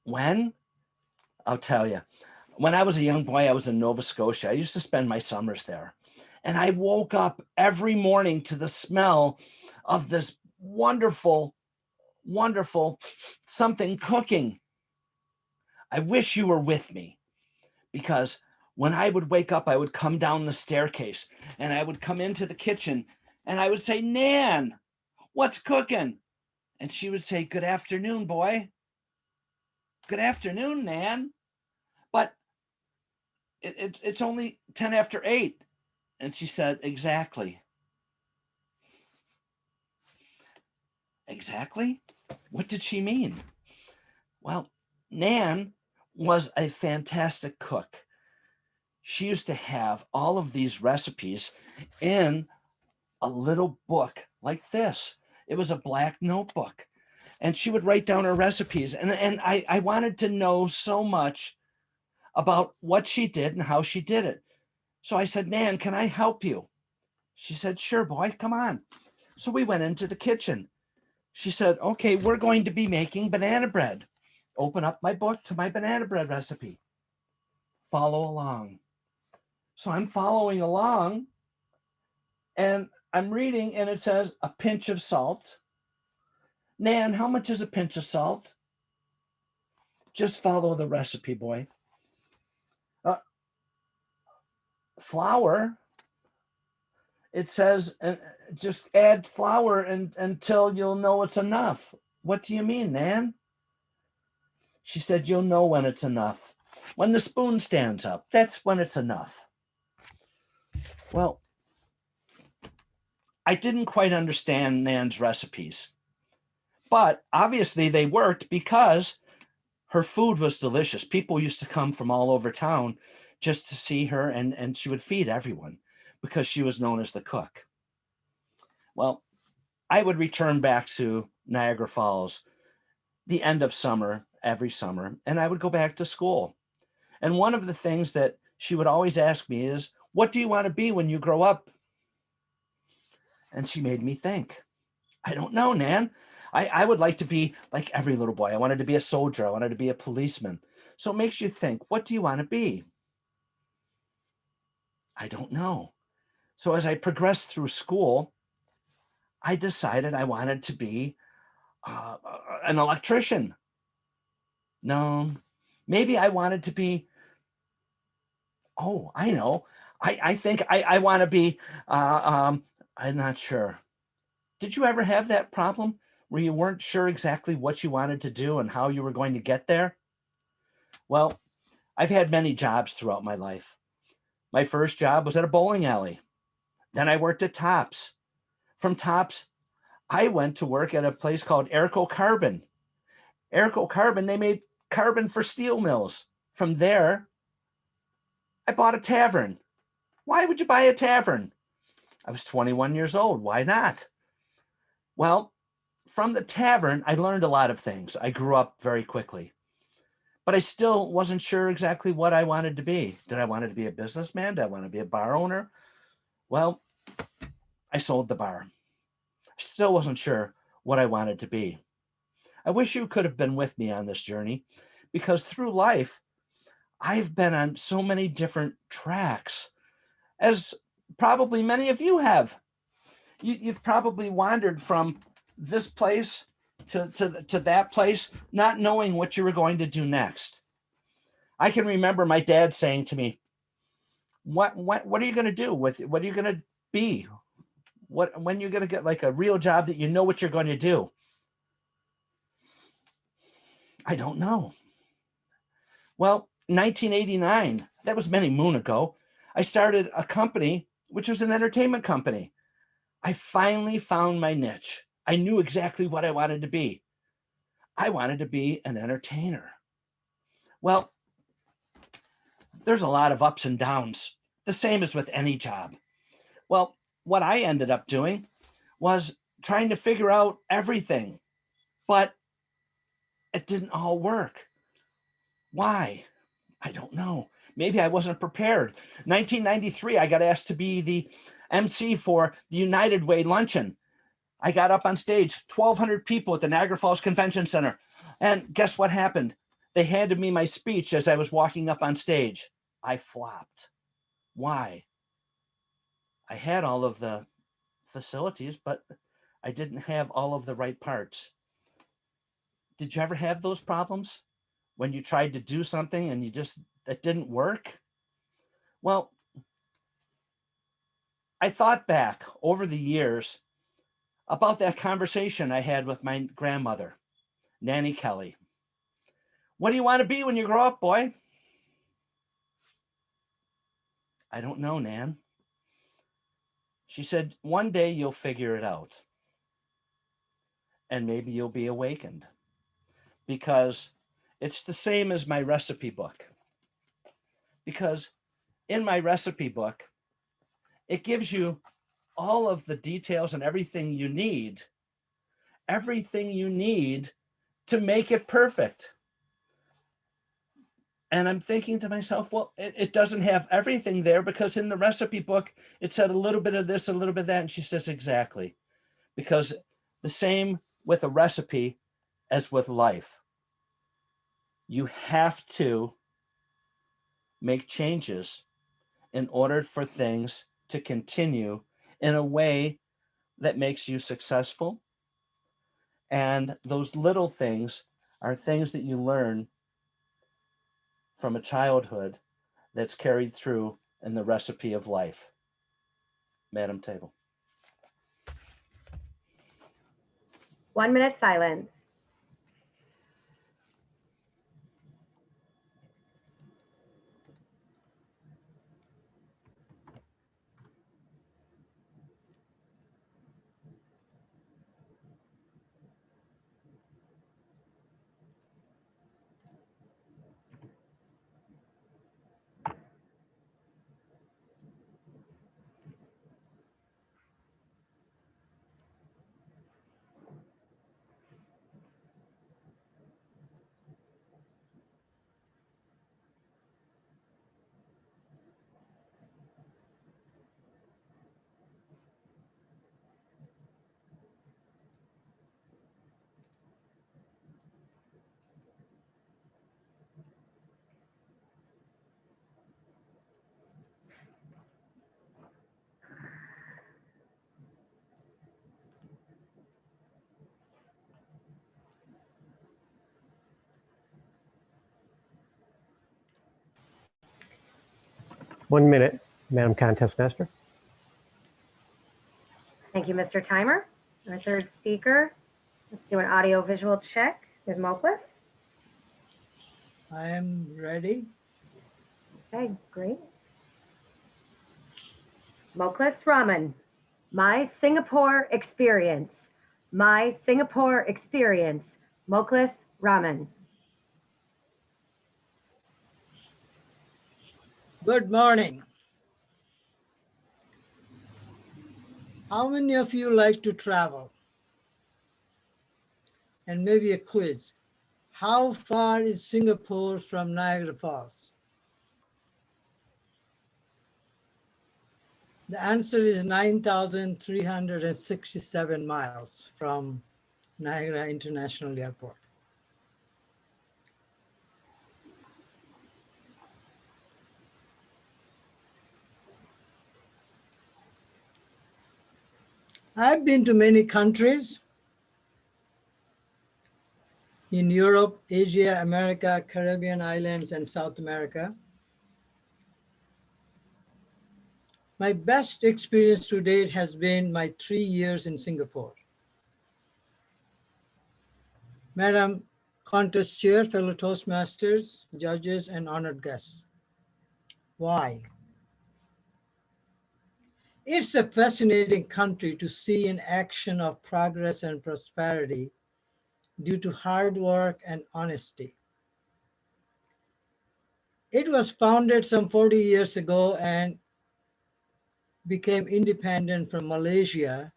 [SPEAKER 6] When? I'll tell you. When I was a young boy, I was in Nova Scotia. I used to spend my summers there. And I woke up every morning to the smell of this wonderful, wonderful something cooking. I wish you were with me, because when I would wake up, I would come down the staircase and I would come into the kitchen and I would say, Nan, what's cooking? And she would say, good afternoon, boy. Good afternoon, Nan. But it's only 10 after 8. And she said, exactly. Exactly? What did she mean? Well, Nan was a fantastic cook. She used to have all of these recipes in a little book like this. It was a black notebook. And she would write down her recipes. And I wanted to know so much about what she did and how she did it. So I said, Nan, can I help you? She said, sure, boy, come on. So we went into the kitchen. She said, okay, we're going to be making banana bread. Open up my book to my banana bread recipe. Follow along. So I'm following along and I'm reading, and it says a pinch of salt. Nan, how much is a pinch of salt? Just follow the recipe, boy. Flour. It says just add flour until you'll know it's enough. What do you mean, Nan? She said, you'll know when it's enough. When the spoon stands up, that's when it's enough. Well, I didn't quite understand Nan's recipes, but obviously they worked because her food was delicious. People used to come from all over town just to see her, and she would feed everyone because she was known as the cook. Well, I would return back to Niagara Falls the end of summer, every summer, and I would go back to school. And one of the things that she would always ask me is, what do you want to be when you grow up? And she made me think. I don't know, Nan. I would like to be like every little boy. I wanted to be a soldier. I wanted to be a policeman. So it makes you think, what do you want to be? I don't know. So as I progressed through school, I decided I wanted to be an electrician. No, maybe I wanted to be, oh, I know. I think I want to be, I'm not sure. Did you ever have that problem where you weren't sure exactly what you wanted to do and how you were going to get there? Well, I've had many jobs throughout my life. My first job was at a bowling alley. Then I worked at Tops. From Tops, I went to work at a place called Airco Carbon. Airco Carbon, they made carbon for steel mills. From there, I bought a tavern. Why would you buy a tavern? I was 21 years old. Why not? Well, from the tavern, I learned a lot of things. I grew up very quickly, but I still wasn't sure exactly what I wanted to be. Did I want to be a businessman? Did I want to be a bar owner? Well, I sold the bar. I still wasn't sure what I wanted to be. I wish you could have been with me on this journey, because through life, I've been on so many different tracks, as probably many of you have. You've probably wandered from this place to that place, not knowing what you were going to do next. I can remember my dad saying to me, what are you going to do with it? What are you going to be? When you're going to get like a real job that you know what you're going to do? I don't know. Well, 1989, that was many moon ago, I started a company, which was an entertainment company. I finally found my niche. I knew exactly what I wanted to be. I wanted to be an entertainer. Well, there's a lot of ups and downs, the same as with any job. Well, what I ended up doing was trying to figure out everything, but it didn't all work. Why? I don't know. Maybe I wasn't prepared. 1993, I got asked to be the MC for the United Way luncheon. I got up on stage, 1,200 people at the Niagara Falls Convention Center. And guess what happened? They handed me my speech as I was walking up on stage. I flopped. Why? I had all of the facilities, but I didn't have all of the right parts. Did you ever have those problems when you tried to do something and it didn't work? Well, I thought back over the years about that conversation I had with my grandmother, Nanny Kelly. What do you want to be when you grow up, boy? I don't know, Nan. She said, one day you'll figure it out. And maybe you'll be awakened. Because it's the same as my recipe book. Because in my recipe book, it gives you all of the details and everything you need to make it perfect. And I'm thinking to myself, well, it doesn't have everything there, because in the recipe book, it said a little bit of this, a little bit of that. And she says, exactly. Because the same with a recipe as with life. You have to make changes in order for things to continue in a way that makes you successful. And those little things are things that you learn from a childhood that's carried through in the recipe of life. Madam Table.
[SPEAKER 1] 1 minute silence.
[SPEAKER 5] 1 minute, Madam Contest Master.
[SPEAKER 1] Thank you, Mr. Timer. Our third speaker, let's do an audio visual check with Moklis.
[SPEAKER 2] I am ready.
[SPEAKER 1] Okay, great. Moklis Raman, my Singapore experience. My Singapore experience. Moklis Raman.
[SPEAKER 2] Good morning. How many of you like to travel? And maybe a quiz. How far is Singapore from Niagara Falls? The answer is 9,367 miles from Niagara International Airport. I've been to many countries in Europe, Asia, America, Caribbean islands, and South America. My best experience to date has been my 3 years in Singapore. Madam Contest Chair, fellow Toastmasters, judges, and honored guests. Why? It's a fascinating country to see in action of progress and prosperity due to hard work and honesty. It was founded some 40 years ago and became independent from Malaysia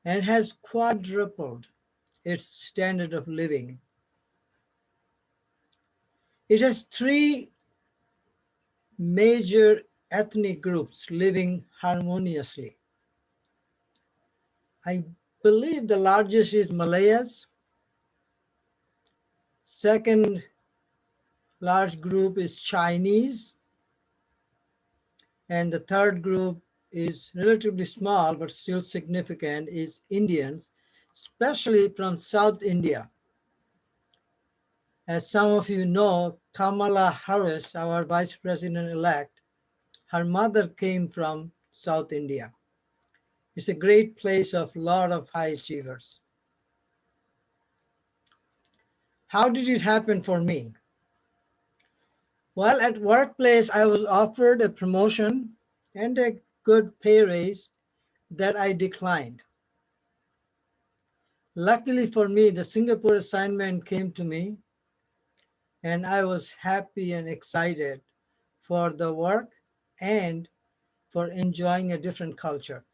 [SPEAKER 2] and has quadrupled its standard of living. It has 3 major ethnic groups living harmoniously. I believe the largest is Malayas. Second large group is Chinese. And the third group is relatively small, but still significant, is Indians, especially from South India. As some of you know, Kamala Harris, our Vice President-elect, her mother came from South India. It's a great place of a lot of high achievers. How did it happen for me? Well, at workplace, I was offered a promotion and a good pay raise that I declined. Luckily for me, the Singapore assignment came to me, and I was happy and excited for the work and for enjoying a different culture.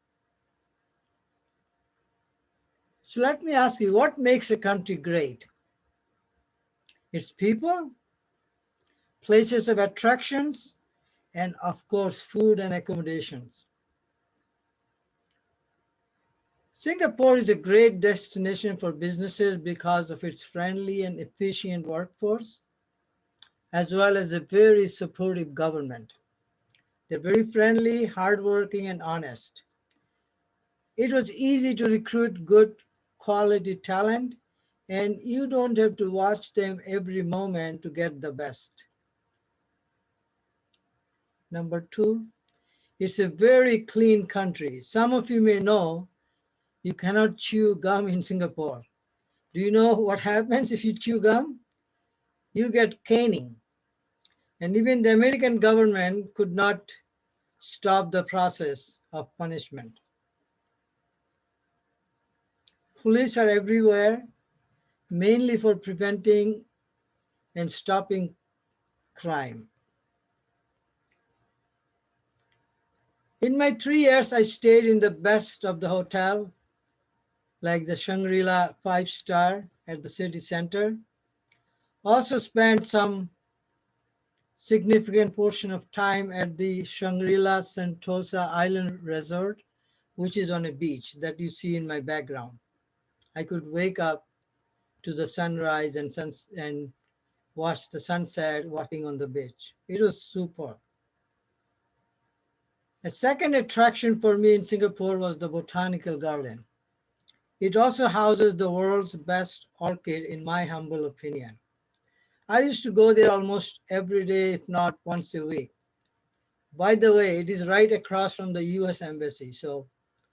[SPEAKER 2] So let me ask you, what makes a country great? Its people, places of attractions, and of course, food and accommodations. Singapore is a great destination for businesses because of its friendly and efficient workforce, as well as a very supportive government. They're very friendly, hardworking, and honest. It was easy to recruit good quality talent, and you don't have to watch them every moment to get the best. Number 2, it's a very clean country. Some of you may know you cannot chew gum in Singapore. Do you know what happens if you chew gum? You get caning. And even the American government could not stop the process of punishment. Police are everywhere, mainly for preventing and stopping crime. In my 3 years, I stayed in the best of the hotel, like the Shangri-La 5-star at the city center. Also spent some significant portion of time at the Shangri-La Sentosa Island Resort, which is on a beach that you see in my background. I could wake up to the sunrise and watch the sunset walking on the beach. It was super. A second attraction for me in Singapore was the Botanical Garden. It also houses the world's best orchid, in my humble opinion. I used to go there almost every day, if not once a week. By the way, it is right across from the US Embassy. So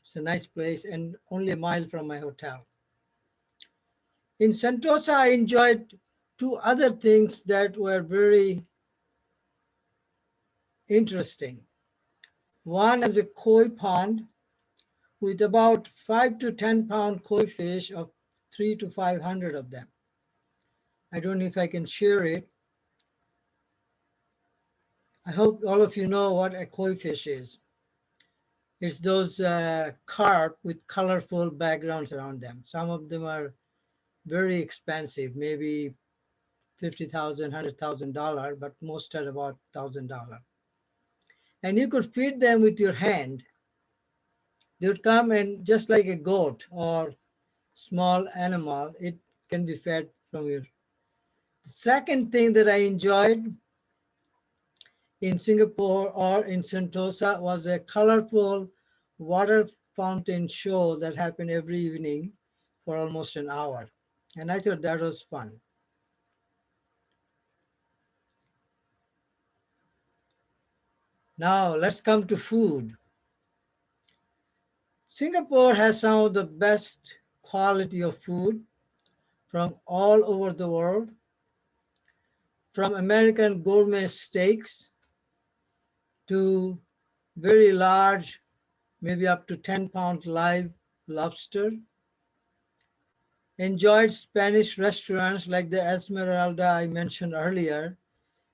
[SPEAKER 2] it's a nice place and only a mile from my hotel. In Sentosa, I enjoyed two other things that were very interesting. One is a koi pond with about 5 to 10 pound koi fish of 3 to 500 of them. I don't know if I can share it. I hope all of you know what a koi fish is. It's those carp with colorful backgrounds around them. Some of them are very expensive, maybe $50,000, $100,000, but most are about $1,000. And you could feed them with your hand. They would come and just like a goat or small animal, it can be fed from your. The second thing that I enjoyed in Singapore or in Sentosa was a colorful water fountain show that happened every evening for almost an hour. And I thought that was fun. Now let's come to food. Singapore has some of the best quality of food from all over the world, from American gourmet steaks to very large, maybe up to 10-pound live lobster. Enjoyed Spanish restaurants like the Esmeralda I mentioned earlier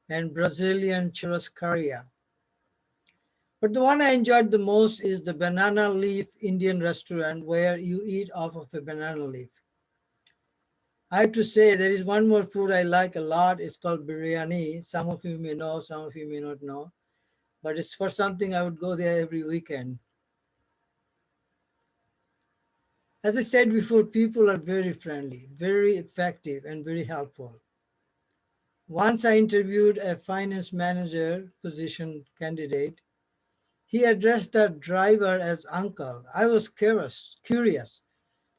[SPEAKER 2] and Brazilian churrascaria. But the one I enjoyed the most is the banana leaf Indian restaurant where you eat off of a banana leaf. I have to say there is one more food I like a lot. It's called biryani. Some of you may know, some of you may not know, but it's for something I would go there every weekend. As I said before, people are very friendly, very effective, and very helpful. Once I interviewed a finance manager position candidate. He addressed the driver as uncle. I was curious.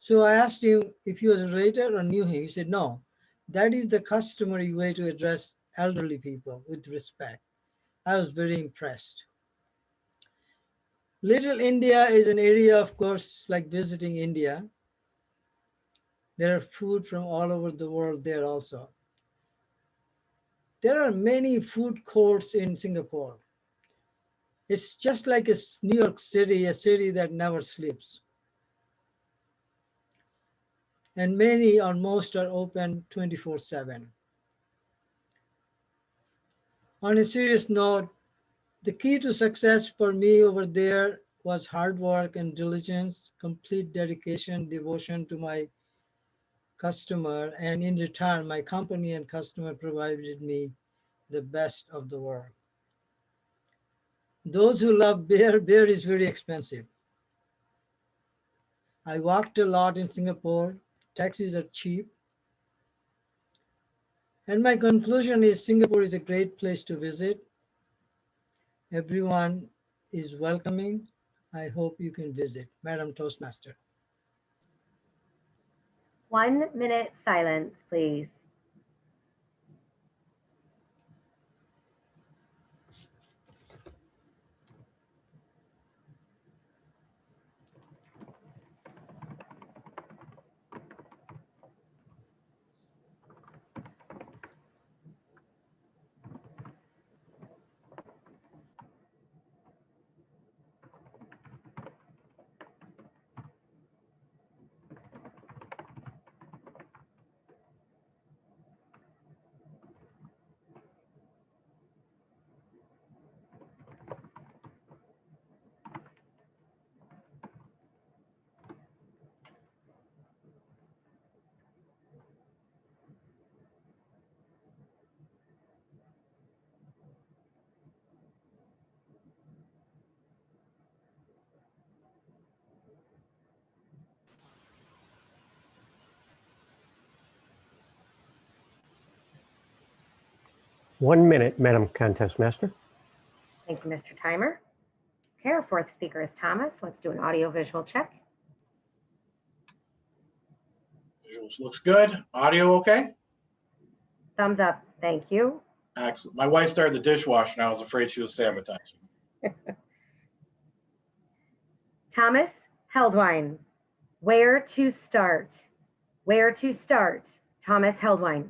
[SPEAKER 2] So I asked him if he was related or knew him. He said, no, that is the customary way to address elderly people with respect. I was very impressed. Little India is an area, of course, like visiting India. There are food from all over the world there also. There are many food courts in Singapore. It's just like New York City, a city that never sleeps. And many or most are open 24/7. On a serious note, the key to success for me over there was hard work and diligence, complete dedication, devotion to my customer, and in return, my company and customer provided me the best of the world. Those who love beer is very expensive. I walked a lot in Singapore. Taxis are cheap. And my conclusion is Singapore is a great place to visit. Everyone is welcoming. I hope you can visit. Madam Toastmaster.
[SPEAKER 1] 1 minute silence, please.
[SPEAKER 5] One minute, Madam Contest Master.
[SPEAKER 1] Thank you, Mr. Timer. Okay, our fourth speaker is Thomas. Let's do an audio-visual check.
[SPEAKER 7] Visuals looks good. Audio okay?
[SPEAKER 1] Thumbs up. Thank you.
[SPEAKER 7] Excellent. My wife started the dishwasher and I was afraid she was sabotaging.
[SPEAKER 1] Thomas Heldwine, where to start? Where to start? Thomas Heldwine.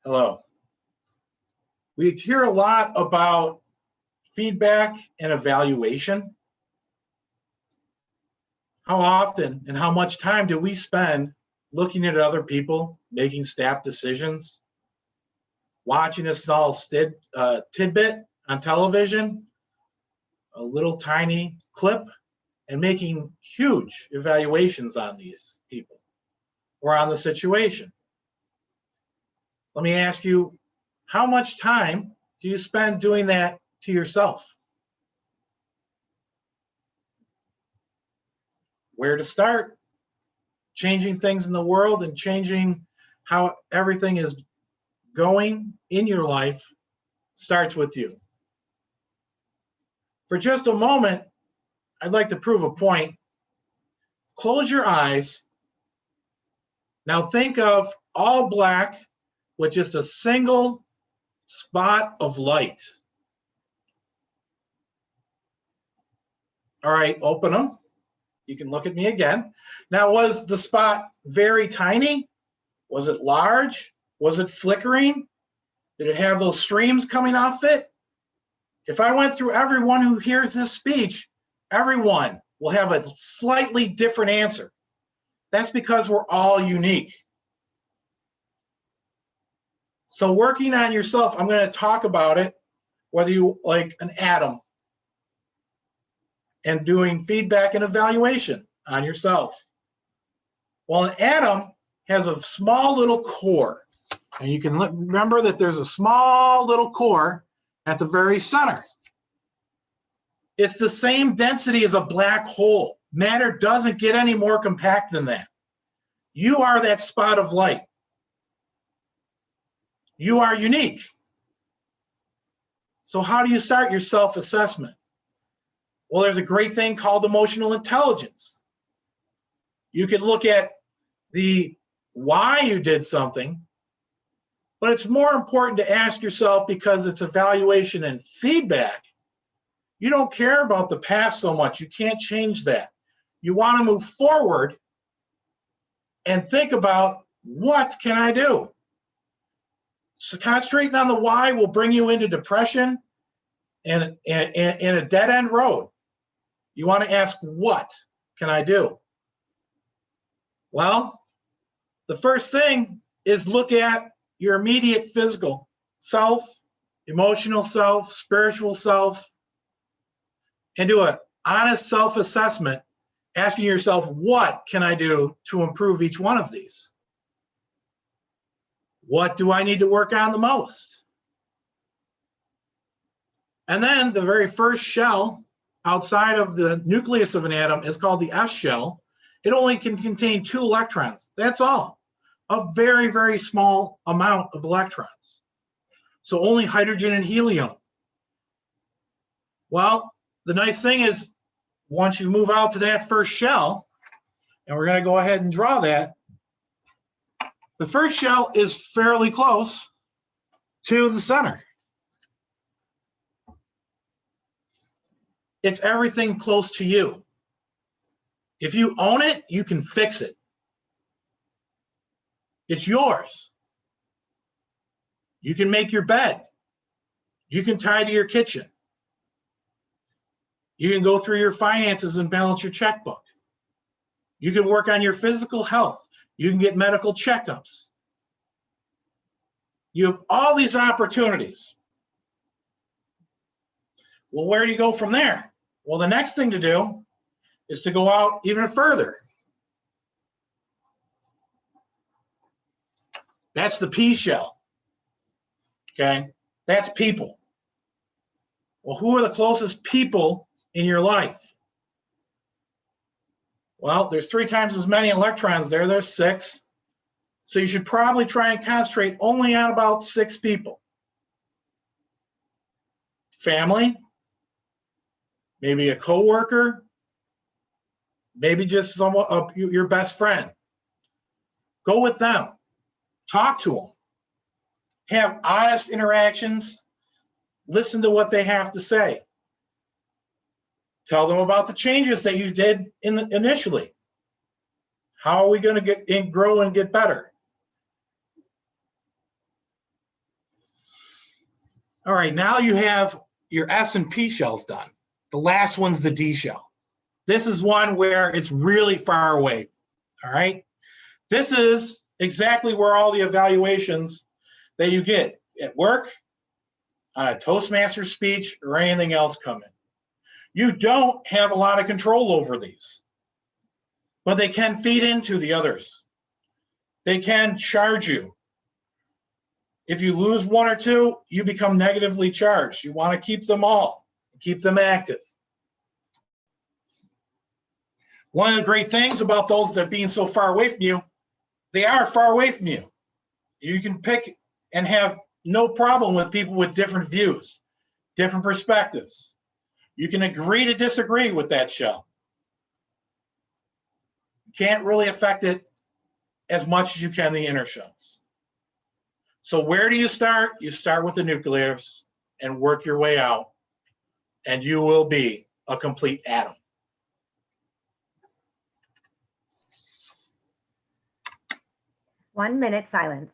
[SPEAKER 7] Hello. We hear a lot about feedback and evaluation. How often and how much time do we spend looking at other people making snap decisions, watching a small tidbit on television, a little tiny clip, and making huge evaluations on these people or on the situation? Let me ask you, how much time do you spend doing that to yourself? Where to start? Changing things in the world and changing how everything is going in your life starts with you. For just a moment, I'd like to prove a point. Close your eyes. Now think of all black with just a single spot of light. All right, open them. You can look at me again. Now, was the spot very tiny? Was it large? Was it flickering? Did it have those streams coming off it? If I went through everyone who hears this speech, everyone will have a slightly different answer. That's because we're all unique. So working on yourself, I'm going to talk about it, whether you like an atom, and doing feedback and evaluation on yourself. Well, an atom has a small little core, and you can remember that there's a small little core at the very center. It's the same density as a black hole. Matter doesn't get any more compact than that. You are that spot of light. You are unique. So how do you start your self-assessment? Well, there's a great thing called emotional intelligence. You can look at the why you did something, but it's more important to ask yourself, because it's evaluation and feedback. You don't care about the past so much. You can't change that. You want to move forward and think about, what can I do? So concentrating on the why will bring you into depression and a dead-end road. You want to ask, what can I do? Well, the first thing is look at your immediate physical self, emotional self, spiritual self, and do an honest self-assessment, asking yourself, what can I do to improve each one of these? What do I need to work on the most? And then the very first shell outside of the nucleus of an atom is called the S shell. It only can contain 2 electrons. That's all. A very, very small amount of electrons. So only hydrogen and helium. Well, the nice thing is, once you move out to that first shell, and we're going to go ahead and draw that, the first shell is fairly close to the center. It's everything close to you. If you own it, you can fix it. It's yours. You can make your bed. You can tidy your kitchen. You can go through your finances and balance your checkbook. You can work on your physical health. You can get medical checkups. You have all these opportunities. Well, where do you go from there? Well, the next thing to do is to go out even further. That's the P shell. Okay? That's people. Well, who are the closest people in your life? Well, there's 3 times as many electrons there. There's 6. So you should probably try and concentrate only on about 6 people. Family, maybe a coworker, maybe just someone, your best friend. Go with them. Talk to them. Have honest interactions Listen to what they have to say. Tell them about the changes that you did initially. How are we going to get and grow and get better? All right, now you have your S and P shells done. The last one's the D shell. This is one where it's really far away. All right. This is exactly where all the evaluations that you get at work, on a Toastmaster speech, or anything else come in. You don't have a lot of control over these, but they can feed into the others. They can charge you. If you lose one or two, you become negatively charged. You want to keep them all, keep them active. One of the great things about those that are being so far away from you, they are far away from you. You can pick and have no problem with people with different views, different perspectives. You can agree to disagree with that shell. You can't really affect it as much as you can the inner shells. So where do you start? You start with the nucleus and work your way out, and you will be a complete atom.
[SPEAKER 1] One minute silence.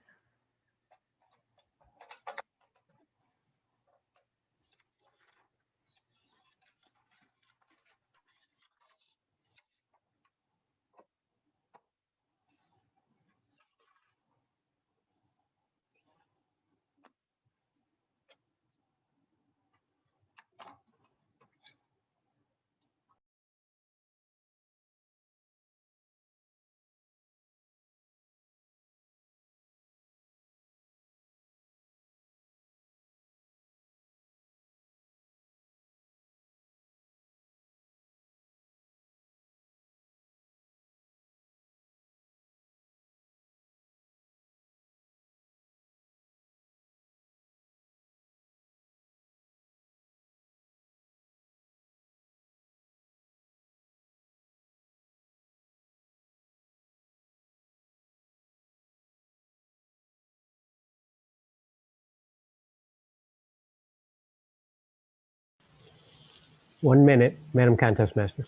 [SPEAKER 5] One minute, Madam Contest Master.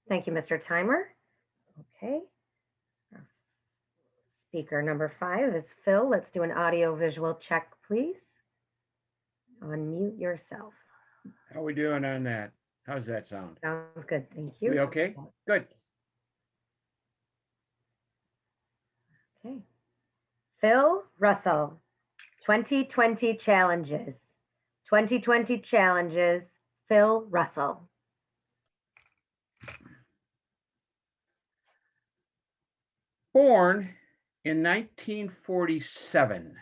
[SPEAKER 1] Thank you, Mr. Timer. Okay. Speaker number 5 is Phil. Let's do an audio visual check, please. Unmute yourself.
[SPEAKER 4] How are we doing on that? How's that sound?
[SPEAKER 1] Sounds good. Thank you.
[SPEAKER 4] We okay? Good.
[SPEAKER 1] Okay. Phil Russell, 2020 challenges. 2020 challenges, Phil Russell.
[SPEAKER 4] Born in 1947.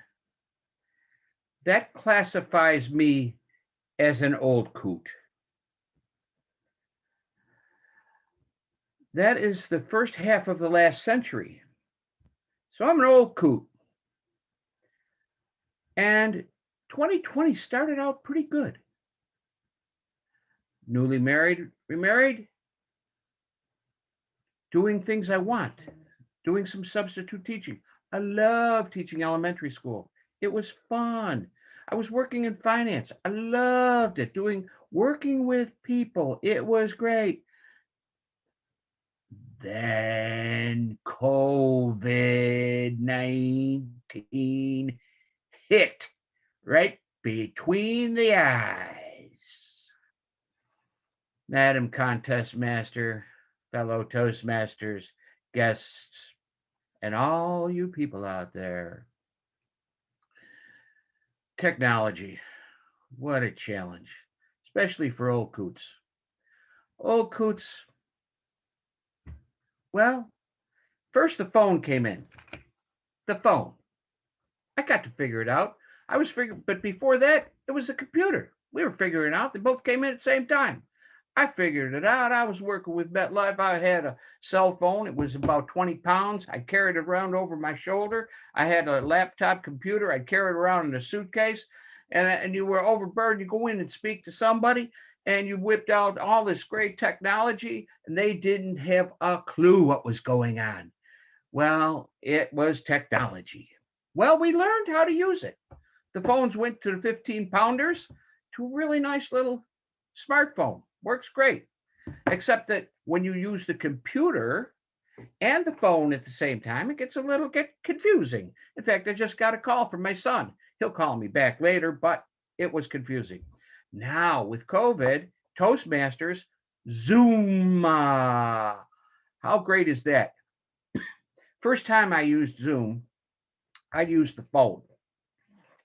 [SPEAKER 4] That classifies me as an old coot. That is the first half of the last century. So I'm an old coot. And 2020 started out pretty good. Newly married, remarried, doing things I want, doing some substitute teaching. I love teaching elementary school. It was fun. I was working in finance. I loved it, working with people. It was great. Then COVID-19 hit right between the eyes. Madam Contest Master, fellow Toastmasters, guests, and all you people out there. Technology, what a challenge, especially for old coots. Old coots, well, first the phone came in. The phone. I got to figure it out. But before that, it was the computer. We were figuring it out. They both came in at the same time. I figured it out. I was working with MetLife. I had a cell phone. It was about 20 pounds. I carried it around over my shoulder. I had a laptop computer. I'd carry it around in a suitcase. And you were overburdened. You go in and speak to somebody, and you whipped out all this great technology, and they didn't have a clue what was going on. Well, it was technology. Well, we learned how to use it. The phones went to the 15 pounders to a really nice little smartphone. Works great. Except that when you use the computer and the phone at the same time, it gets a little confusing. In fact, I just got a call from my son. He'll call me back later, but it was confusing. Now with COVID, Toastmasters, Zoom. How great is that? First time I used Zoom, I used the phone.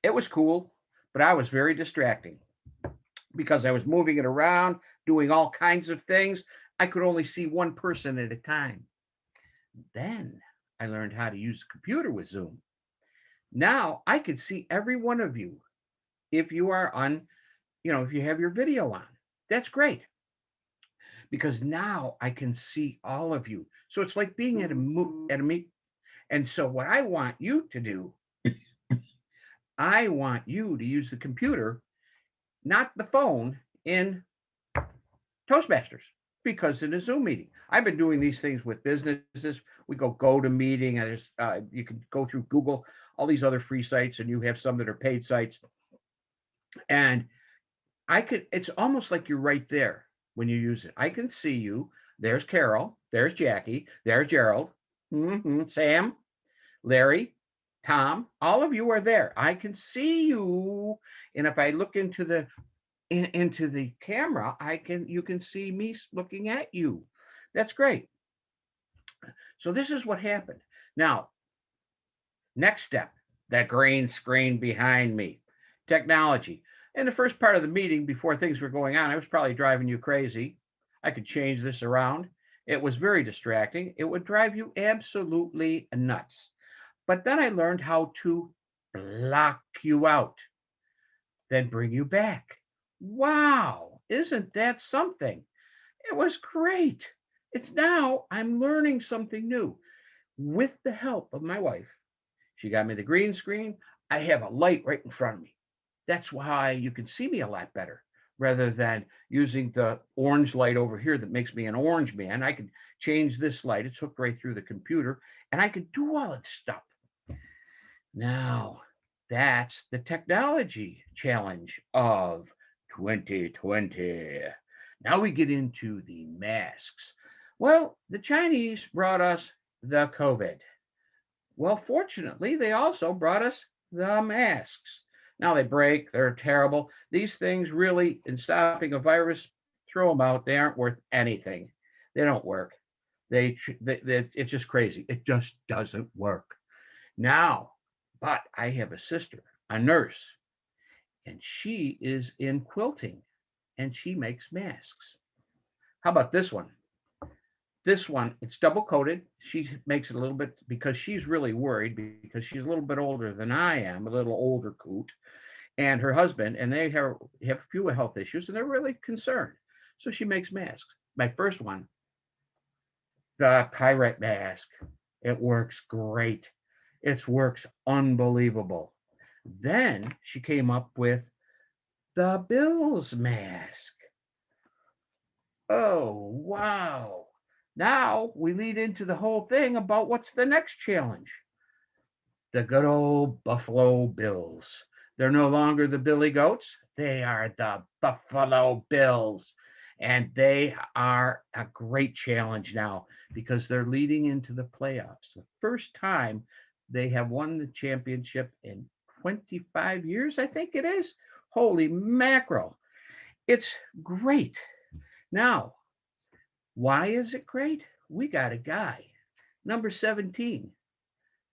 [SPEAKER 4] It was cool, but I was very distracting because I was moving it around, doing all kinds of things. I could only see one person at a time. Then I learned how to use the computer with Zoom. Now I can see every one of you if you are on, if you have your video on. That's great because now I can see all of you. So it's like being at a meet. And so what I want you to do, I want you to use the computer, not the phone, in Toastmasters, because in a Zoom meeting, I've been doing these things with businesses. We go to meeting, and there's you can go through Google, all these other free sites, and you have some that are paid sites. And it's almost like you're right there when you use it. I can see you. There's Carol, there's Jackie, there's Gerald, Sam, Larry, Tom, all of you are there. I can see you. And if I look into the camera, you can see me looking at you. That's great. So this is what happened. Now, next step, that green screen behind me, technology. In the first part of the meeting, before things were going on, I was probably driving you crazy. I could change this around. It was very distracting. It would drive you absolutely nuts. But then I learned how to block you out, then bring you back. Wow, isn't that something? It was great. It's now I'm learning something new with the help of my wife. She got me the green screen. I have a light right in front of me. That's why you can see me a lot better rather than using the orange light over here that makes me an orange man. I can change this light. It's hooked right through the computer, and I can do all of this stuff. Now, that's the technology challenge of 2020. Now we get into the masks. Well, the Chinese brought us the COVID. Well, fortunately, they also brought us the masks. Now they break, they're terrible. These things really, in stopping a virus, throw them out. They aren't worth anything. They don't work. It's just crazy. It just doesn't work. Now, but I have a sister, a nurse, and she is in quilting and she makes masks. How about this one? This one, it's double coated. She makes it a little bit because she's really worried because she's a little bit older than I am, a little older coot, and her husband, and they have a few health issues and they're really concerned. So she makes masks. My first one, the pirate mask. It works great. It works unbelievable. Then she came up with the Bills mask. Oh, wow. Now we lead into the whole thing about what's the next challenge. The good old Buffalo Bills. They're no longer the Billy Goats. They are the Buffalo Bills. And they are a great challenge now because they're leading into the playoffs. The first time they have won the championship in 25 years, I think it is. Holy mackerel. It's great. Now, why is it great? We got a guy, number 17.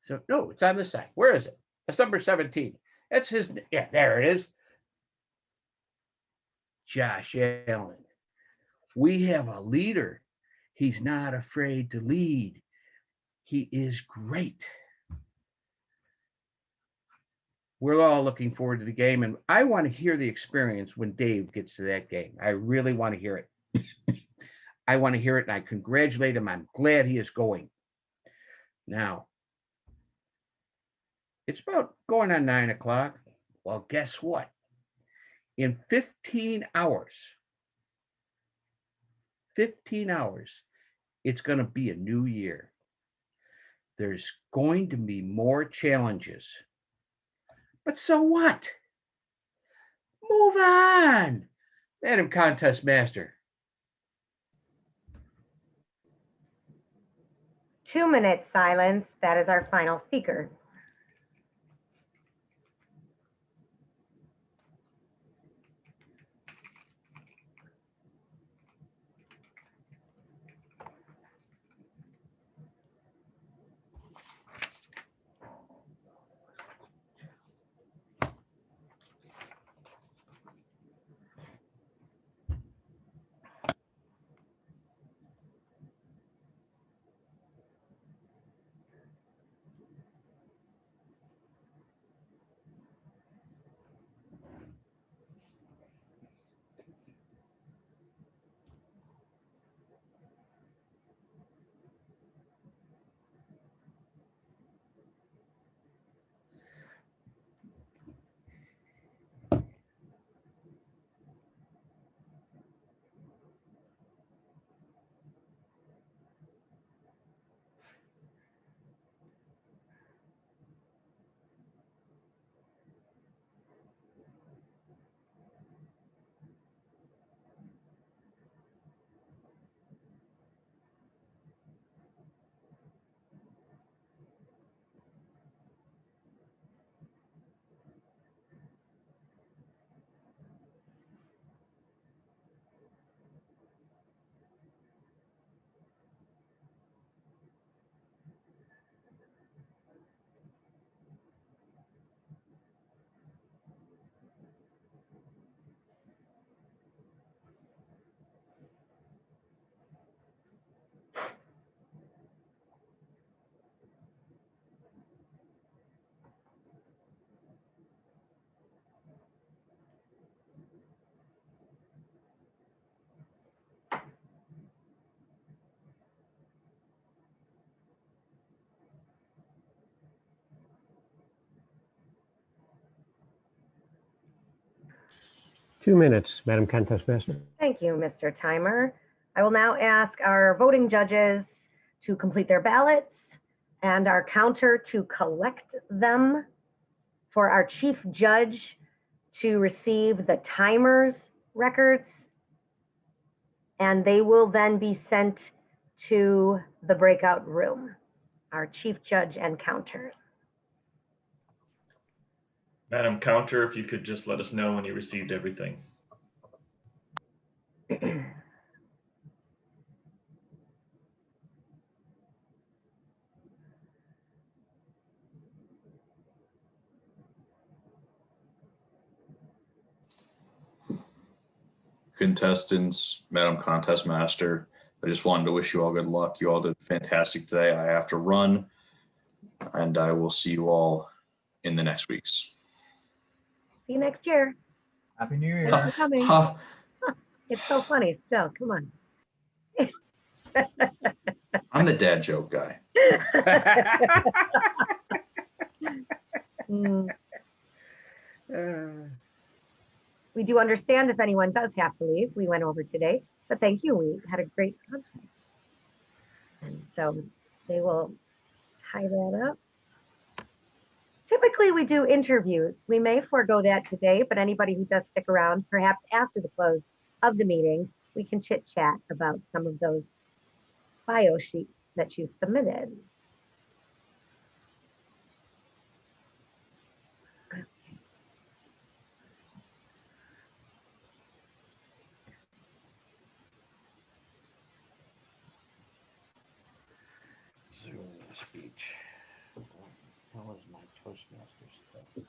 [SPEAKER 4] So, no, it's on this side. Where is it? That's number 17. That's his, yeah, there it is. Josh Allen. We have a leader. He's not afraid to lead. He is great. We're all looking forward to the game, and I want to hear the experience when Dave gets to that game. I really want to hear it. I want to hear it, and I congratulate him. I'm glad he is going. Now, it's about going on 9 o'clock. Well, guess what? In 15 hours, it's going to be a new year. There's going to be more challenges But so what? Move on, Madam Contest Master.
[SPEAKER 1] 2 minutes silence. That is our final speaker.
[SPEAKER 5] Two minutes, Madam Contest Master.
[SPEAKER 1] Thank you, Mr. Timer. I will now ask our voting judges to complete their ballots and our counter to collect them, for our chief judge to receive the timer's records, and they will then be sent to the breakout room, our chief judge and counter.
[SPEAKER 3] Madam Counter, if you could just let us know when you received everything.
[SPEAKER 9] Contestants, Madam Contest Master, I just wanted to wish you all good luck. You all did fantastic today. I have to run, and I will see you all in the next weeks.
[SPEAKER 1] See you next year.
[SPEAKER 10] Happy New Year.
[SPEAKER 1] Thanks for coming.
[SPEAKER 9] Ha.
[SPEAKER 1] It's so funny still. Come on.
[SPEAKER 9] I'm the dad joke guy.
[SPEAKER 1] Mm. We do understand if anyone does have to leave. We went over today, but thank you. We had a great contact. And so they will tie that up. Typically, we do interviews. We may forego that today, but anybody who does stick around, perhaps after the close of the meeting, we can chit chat about some of those bio sheets that you submitted.
[SPEAKER 4] Zoom speech. That was my Toastmasters stuff.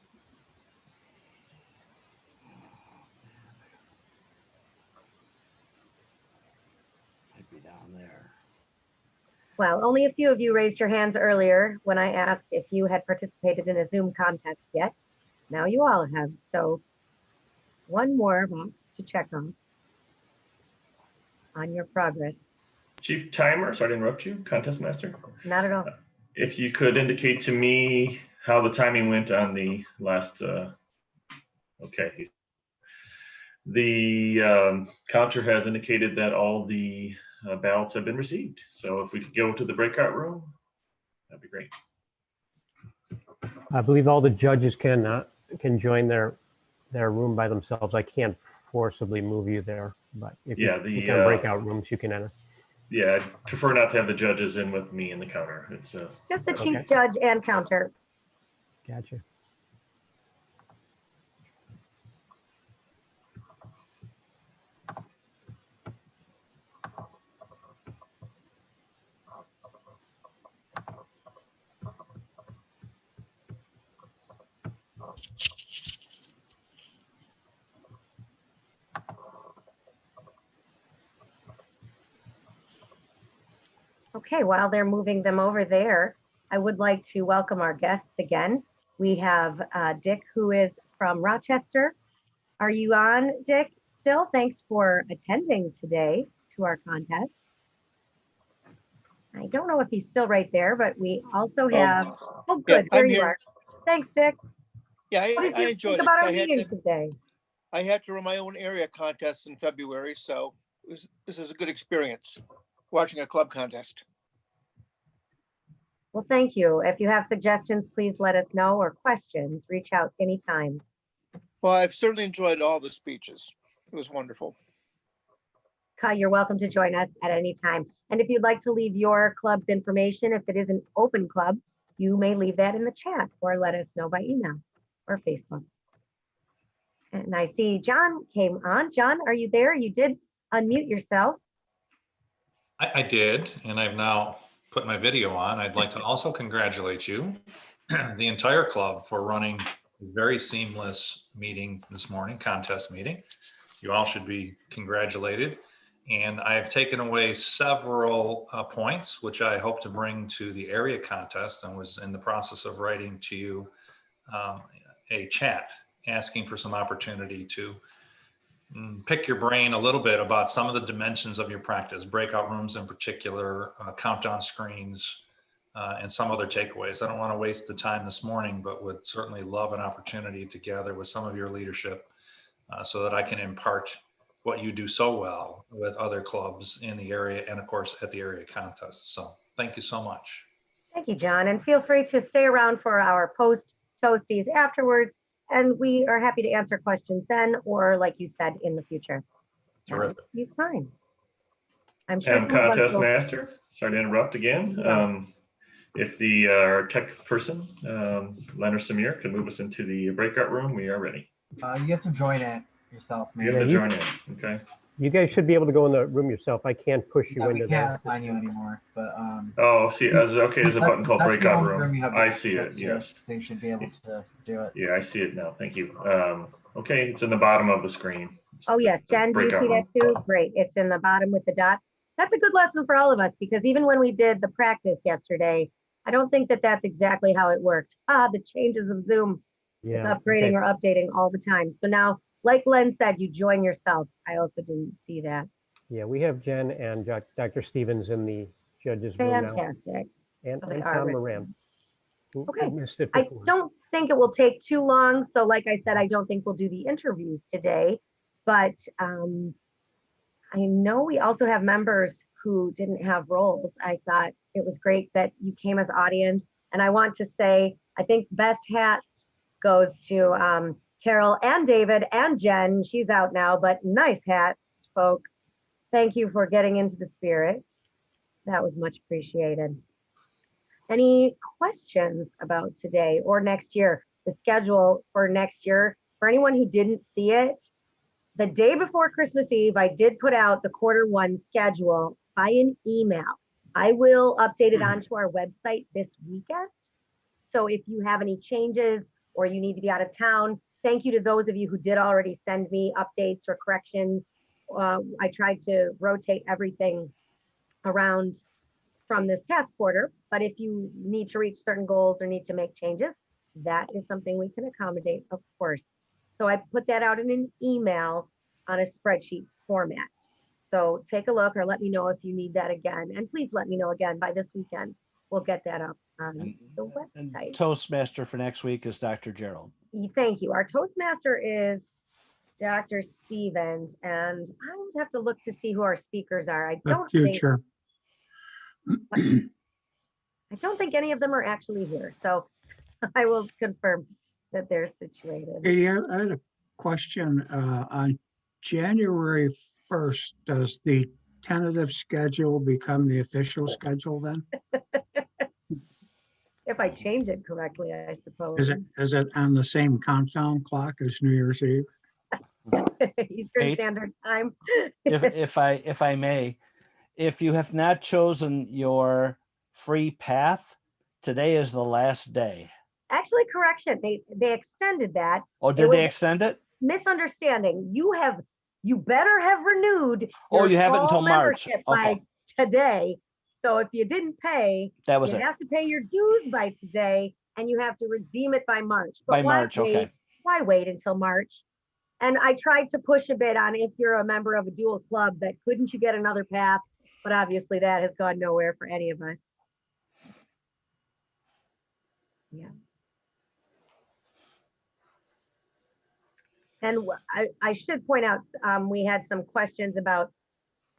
[SPEAKER 4] Might be down there.
[SPEAKER 1] Well, only a few of you raised your hands earlier when I asked if you had participated in a Zoom contest yet. Now you all have. So one more box to check on your progress.
[SPEAKER 3] Chief Timer, sorry to interrupt you, Contest Master.
[SPEAKER 1] Not at all.
[SPEAKER 3] If you could indicate to me how the timing went on the last, okay. The counter has indicated that all the ballots have been received. So if we could go to the breakout room, that'd be great.
[SPEAKER 5] I believe all the judges can can join their room by themselves. I can't forcibly move you there, but if
[SPEAKER 3] Yeah,
[SPEAKER 5] you
[SPEAKER 3] the
[SPEAKER 5] can breakout rooms, you can enter.
[SPEAKER 3] yeah, I prefer not to have the judges in with me in the counter. It's
[SPEAKER 1] Just the
[SPEAKER 3] so-
[SPEAKER 1] chief
[SPEAKER 5] Okay.
[SPEAKER 1] judge and counter.
[SPEAKER 5] Gotcha.
[SPEAKER 1] Okay, while they're moving them over there, I would like to welcome our guests again. We have Dick, who is from Rochester. Are you on, Dick, still? Thanks for attending today to our contest. I don't know if he's still right there, but we also have, oh, good,
[SPEAKER 10] Yeah,
[SPEAKER 1] there
[SPEAKER 10] I'm
[SPEAKER 1] you
[SPEAKER 10] here.
[SPEAKER 1] are. Thanks, Dick.
[SPEAKER 10] Yeah,
[SPEAKER 1] What did
[SPEAKER 10] I
[SPEAKER 1] you
[SPEAKER 10] enjoyed
[SPEAKER 1] think
[SPEAKER 10] it.
[SPEAKER 1] about
[SPEAKER 10] 'Cause
[SPEAKER 1] our meeting today?
[SPEAKER 10] I had to run my own area contest in February, so this is a good experience watching a club contest.
[SPEAKER 1] Well, thank you. If you have suggestions, please let us know, or questions, reach out anytime.
[SPEAKER 10] Well, I've certainly enjoyed all the speeches. It was wonderful.
[SPEAKER 1] Kai, you're welcome to join us at any time. And if you'd like to leave your club's information, if it is an open club, you may leave that in the chat or let us know by email or Facebook. And I see John came on. John, are you there? You did unmute yourself.
[SPEAKER 11] I did, and I've now put my video on. I'd like to also congratulate you, the entire club, for running a very seamless meeting this morning, contest meeting. You all should be congratulated. And I've taken away several points, which I hope to bring to the area contest, and was in the process of writing to you a chat asking for some opportunity to pick your brain a little bit about some of the dimensions of your practice, breakout rooms in particular, countdown screens, and some other takeaways. I don't want to waste the time this morning, but would certainly love an opportunity to gather with some of your leadership so that I can impart what you do so well with other clubs in the area and of course at the area contest. So thank you so much.
[SPEAKER 1] Thank you, John. And feel free to stay around for our post toasties afterwards. And we are happy to answer questions then, or like you said, in the future.
[SPEAKER 11] Terrific.
[SPEAKER 1] You're fine. I'm sure.
[SPEAKER 3] And contest master, sorry to interrupt again.
[SPEAKER 1] No.
[SPEAKER 3] If the our tech person, Len or Samir, can move us into the breakout room, we are ready.
[SPEAKER 12] You have to join it yourself, man.
[SPEAKER 3] You have to
[SPEAKER 5] you-
[SPEAKER 3] join in, okay?
[SPEAKER 5] You guys should be able to go in the room yourself. I can't push you
[SPEAKER 12] Yeah,
[SPEAKER 5] into
[SPEAKER 12] we can't
[SPEAKER 5] that.
[SPEAKER 12] assign you anymore, but
[SPEAKER 3] Oh, see, okay, there's a button called
[SPEAKER 12] that's the
[SPEAKER 3] breakout
[SPEAKER 12] only
[SPEAKER 3] room.
[SPEAKER 12] you have
[SPEAKER 3] I
[SPEAKER 12] access
[SPEAKER 3] see it,
[SPEAKER 12] to,
[SPEAKER 3] yes.
[SPEAKER 12] So you should be able to do it.
[SPEAKER 3] Yeah, I see it now, thank you. Okay, it's in the bottom of the screen.
[SPEAKER 1] Oh, yes. Jen, do you
[SPEAKER 3] Breakout
[SPEAKER 1] see that
[SPEAKER 3] room.
[SPEAKER 1] too? Great. It's in the bottom with the dot. That's a good lesson for all of us, because even when we did the practice yesterday, I don't think that that's exactly how it worked. The changes of Zoom, it's
[SPEAKER 5] Yeah.
[SPEAKER 1] upgrading
[SPEAKER 5] okay.
[SPEAKER 1] or updating all the time. So now, like Len said, you join yourself. I also didn't see that.
[SPEAKER 5] Yeah, we have Jen and Dr. Stevens in the judges room now.
[SPEAKER 1] Fantastic.
[SPEAKER 5] And
[SPEAKER 1] So they are
[SPEAKER 5] Tom
[SPEAKER 1] with
[SPEAKER 5] Moran, who
[SPEAKER 1] Okay.
[SPEAKER 5] missed it
[SPEAKER 1] I
[SPEAKER 5] before.
[SPEAKER 1] don't think it will take too long. So like I said, I don't think we'll do the interviews today, but I know we also have members who didn't have roles. I thought it was great that you came as audience. And I want to say, I think best hat goes to Carol and David and Jen. She's out now, but nice hats, folks. Thank you for getting into the spirit. That was much appreciated. Any questions about today or next year? The schedule for next year, for anyone who didn't see it, the day before Christmas Eve, I did put out the Q1 schedule by an email. I will update it onto our website this weekend. So if you have any changes or you need to be out of town, thank you to those of you who did already send me updates or corrections. I tried to rotate everything around from this past quarter, but if you need to reach certain goals or need to make changes, that is something we can accommodate, of course. So I put that out in an email on a spreadsheet format. So take a look or let me know if you need that again. And please let me know again by this weekend. We'll get that up on the
[SPEAKER 6] And
[SPEAKER 1] website.
[SPEAKER 6] Toastmaster for next week is Dr. Gerald.
[SPEAKER 1] Thank you. Our Toastmaster is Dr. Stevens, and I would have to look to see who our speakers are. I don't think any of them are actually here, so I will confirm. that they're situated.
[SPEAKER 13] Katie, I had a question. On January 1st, does the tentative schedule become the official schedule then?
[SPEAKER 1] If I change it correctly, I suppose.
[SPEAKER 13] Is it on the same countdown clock as New Year's Eve?
[SPEAKER 1] Eastern
[SPEAKER 6] Kate?
[SPEAKER 1] Standard Time.
[SPEAKER 6] If I may, if you have not chosen your free path, today is the last day.
[SPEAKER 1] Actually, correction, they extended that.
[SPEAKER 6] Oh,
[SPEAKER 1] It
[SPEAKER 6] did they
[SPEAKER 1] was
[SPEAKER 6] extend it?
[SPEAKER 1] misunderstanding. You better have renewed.
[SPEAKER 6] Oh,
[SPEAKER 1] your
[SPEAKER 6] you have it
[SPEAKER 1] fall
[SPEAKER 6] until March.
[SPEAKER 1] membership
[SPEAKER 6] Okay.
[SPEAKER 1] by today. So if you didn't pay,
[SPEAKER 6] That was
[SPEAKER 1] you
[SPEAKER 6] it.
[SPEAKER 1] have to pay your dues by today, and you have to redeem it by March.
[SPEAKER 6] By
[SPEAKER 1] why
[SPEAKER 6] March, okay.
[SPEAKER 1] Why wait until March? And I tried to push a bit on if you're a member of a dual club, that couldn't you get another path? But obviously that has gone nowhere for any of us. Yeah. And I should point out, we had some questions about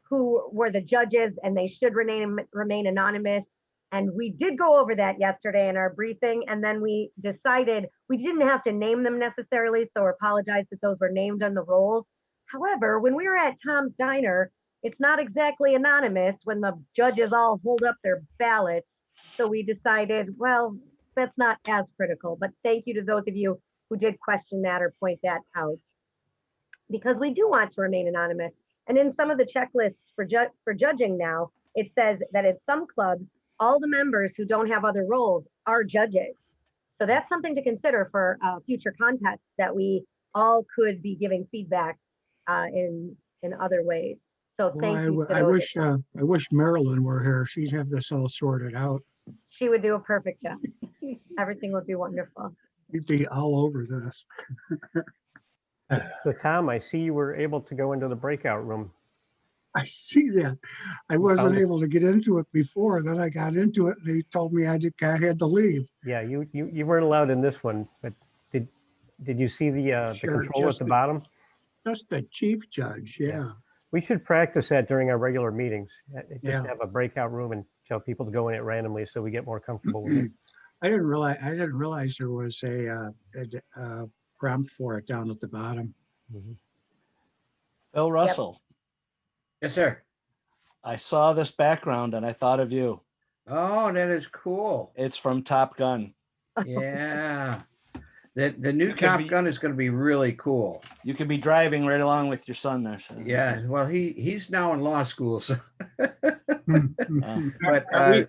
[SPEAKER 1] who were the judges, and they should remain anonymous. And we did go over that yesterday in our briefing, and then we decided we didn't have to name them necessarily, so apologize that those were named on the rolls. However, when we were at Tom's Diner, it's not exactly anonymous when the judges all hold up their ballots. So we decided, well, that's not as critical, but thank you to those of you who did question that or point that out, because we do want to remain anonymous. And in some of the checklists for judging now, it says that in some clubs, all the members who don't have other roles are judges. So that's something to consider for future contests, that we all could be giving feedback in other ways. So thank you.
[SPEAKER 13] I wish Marilyn were here. She'd have this all sorted out.
[SPEAKER 1] She would do a perfect job. Everything would be wonderful.
[SPEAKER 13] You'd be all over this.
[SPEAKER 5] So Tom, I see you were able to go into the breakout room.
[SPEAKER 13] I see that. I wasn't able to get into it before. Then I got into it, and they told me I had to leave.
[SPEAKER 5] Yeah, you weren't allowed in this one, but did you see the
[SPEAKER 13] Sure,
[SPEAKER 5] control at
[SPEAKER 13] just
[SPEAKER 5] the bottom?
[SPEAKER 13] Just the chief judge, yeah.
[SPEAKER 5] We should practice that during our regular meetings. Just
[SPEAKER 13] Yeah.
[SPEAKER 5] have a breakout room and tell people to go in it randomly so we get more comfortable with it.
[SPEAKER 13] I didn't realize there was a prompt for it down at the bottom.
[SPEAKER 6] Phil Russell.
[SPEAKER 4] Yes, sir.
[SPEAKER 6] I saw this background and I thought of you.
[SPEAKER 4] Oh, that is cool.
[SPEAKER 6] It's from Top Gun.
[SPEAKER 4] Yeah. The new Top Gun is going to be really cool.
[SPEAKER 6] You could be driving right along with your son there. So.
[SPEAKER 4] Yeah. Well, he's now in law school, so. But the
[SPEAKER 7] Are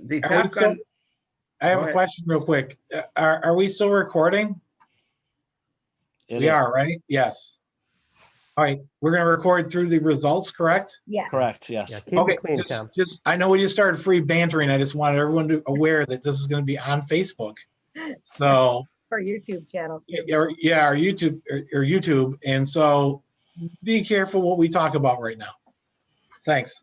[SPEAKER 7] we
[SPEAKER 4] Top
[SPEAKER 7] still-
[SPEAKER 4] Gun.
[SPEAKER 7] I have
[SPEAKER 4] Go
[SPEAKER 7] a
[SPEAKER 4] ahead.
[SPEAKER 7] question real quick. Are we still recording?
[SPEAKER 6] It
[SPEAKER 7] We
[SPEAKER 6] is.
[SPEAKER 7] are, right? Yes. All right, we're gonna record through the results, correct?
[SPEAKER 1] Yeah.
[SPEAKER 6] Correct, yes.
[SPEAKER 5] Yeah, keep
[SPEAKER 7] Okay,
[SPEAKER 5] it clean, Tom.
[SPEAKER 7] just, I know we just started free bantering. I just wanted everyone to aware that this is gonna be on Facebook. So,
[SPEAKER 1] For YouTube channel.
[SPEAKER 7] or YouTube. And so be careful what we talk about right now. Thanks.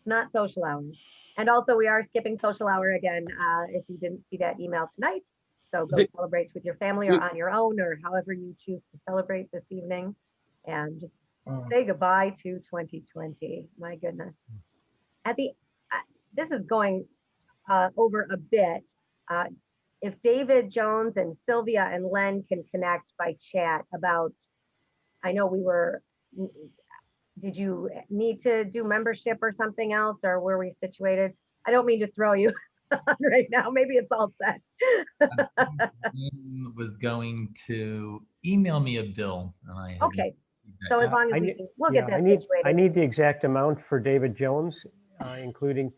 [SPEAKER 1] Not social hours. And also we are skipping social hour again, if you didn't see that email tonight. So go celebrate with your family or on your own, or however you choose to celebrate this evening. And just say goodbye to 2020. My goodness. This is going over a bit. If David Jones and Sylvia and Len can connect by chat about, I know did you need to do membership or something else, or were we situated? I don't mean to throw you right now. Maybe it's all set.
[SPEAKER 14] Was going to email me a bill, and I had
[SPEAKER 1] Okay. So as long as we'll get that situated.
[SPEAKER 5] I need the exact amount for David Jones, including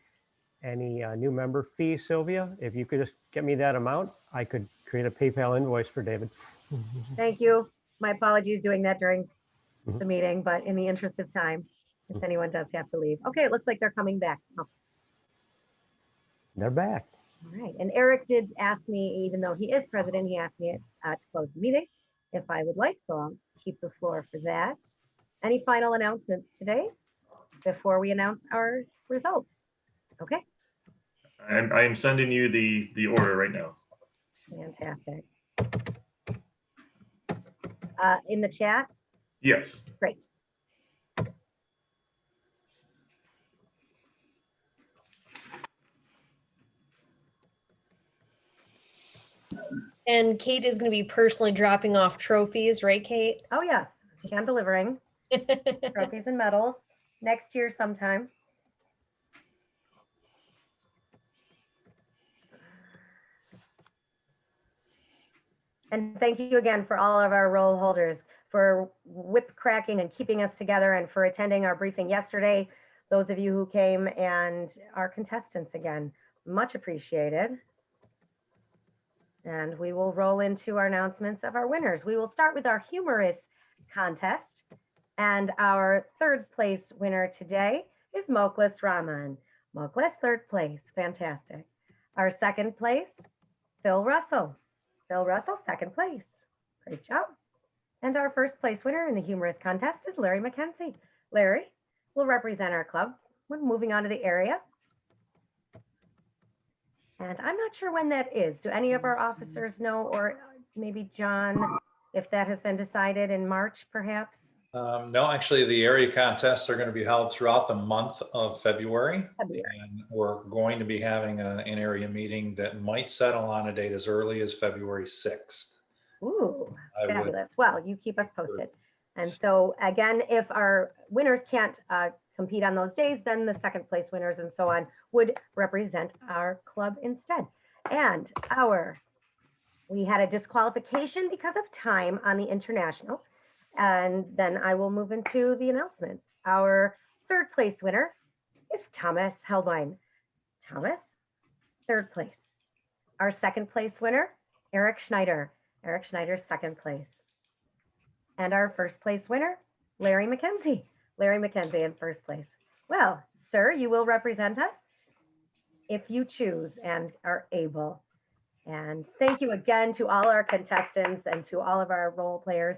[SPEAKER 5] any new member fee, Sylvia. If you could just get me that amount, I could create a PayPal invoice for David.
[SPEAKER 1] Thank you. My apologies doing that during the meeting, but in the interest of time, if anyone does have to leave. Okay, it looks like they're coming back. Oh.
[SPEAKER 5] They're back.
[SPEAKER 1] All right, and Eric did ask me, even though he is president, he asked me to close the meeting if I would like, so I'll keep the floor for that. Any final announcements today before we announce our results? Okay.
[SPEAKER 3] I am sending you the order right now.
[SPEAKER 1] Fantastic. In the chat?
[SPEAKER 3] Yes.
[SPEAKER 1] Great.
[SPEAKER 15] And Kate is going to be personally dropping off trophies, right, Kate?
[SPEAKER 1] Oh, yeah, hand delivering trophies and medals next year sometime. And thank you again for all of our roll holders for whip cracking and keeping us together and for attending our briefing yesterday. Those of you who came and our contestants again, much appreciated. And we will roll into our announcements of our winners. We will start with our humorous contest. And our third place winner today is Moklis Rahman. Moklis, third place, fantastic. Our second place, Phil Russell. Phil Russell, second place. Great job. And our first place winner in the humorous contest is Larry McKenzie. Larry will represent our club when moving on to the area. And I'm not sure when that is. Do any of our officers know, or maybe John, if that has been decided in March, perhaps?
[SPEAKER 11] No, actually, the area contests are going to be held throughout the month of February. And we're going to be having an area meeting that might settle on a date as early as February 6th.
[SPEAKER 1] Ooh, fabulous. Well, you keep us posted. And so again, if our winners can't compete on those days, then the second place winners and so on would represent our club instead. And we had a disqualification because of time on the international. And then I will move into the announcements. Our third place winner is Thomas Heldwein. Thomas, third place. Our second place winner, Eric Schneider. Eric Schneider, second place. And our first place winner, Larry McKenzie. Larry McKenzie in first place. Well, sir, you will represent us if you choose and are able. And thank you again to all our contestants and to all of our role players.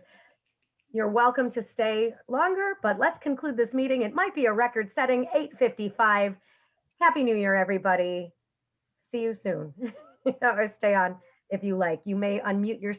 [SPEAKER 1] You're welcome to stay longer, but let's conclude this meeting. It might be a record-setting 8:55. Happy New Year, everybody. See you soon. Or stay on if you like. You may unmute your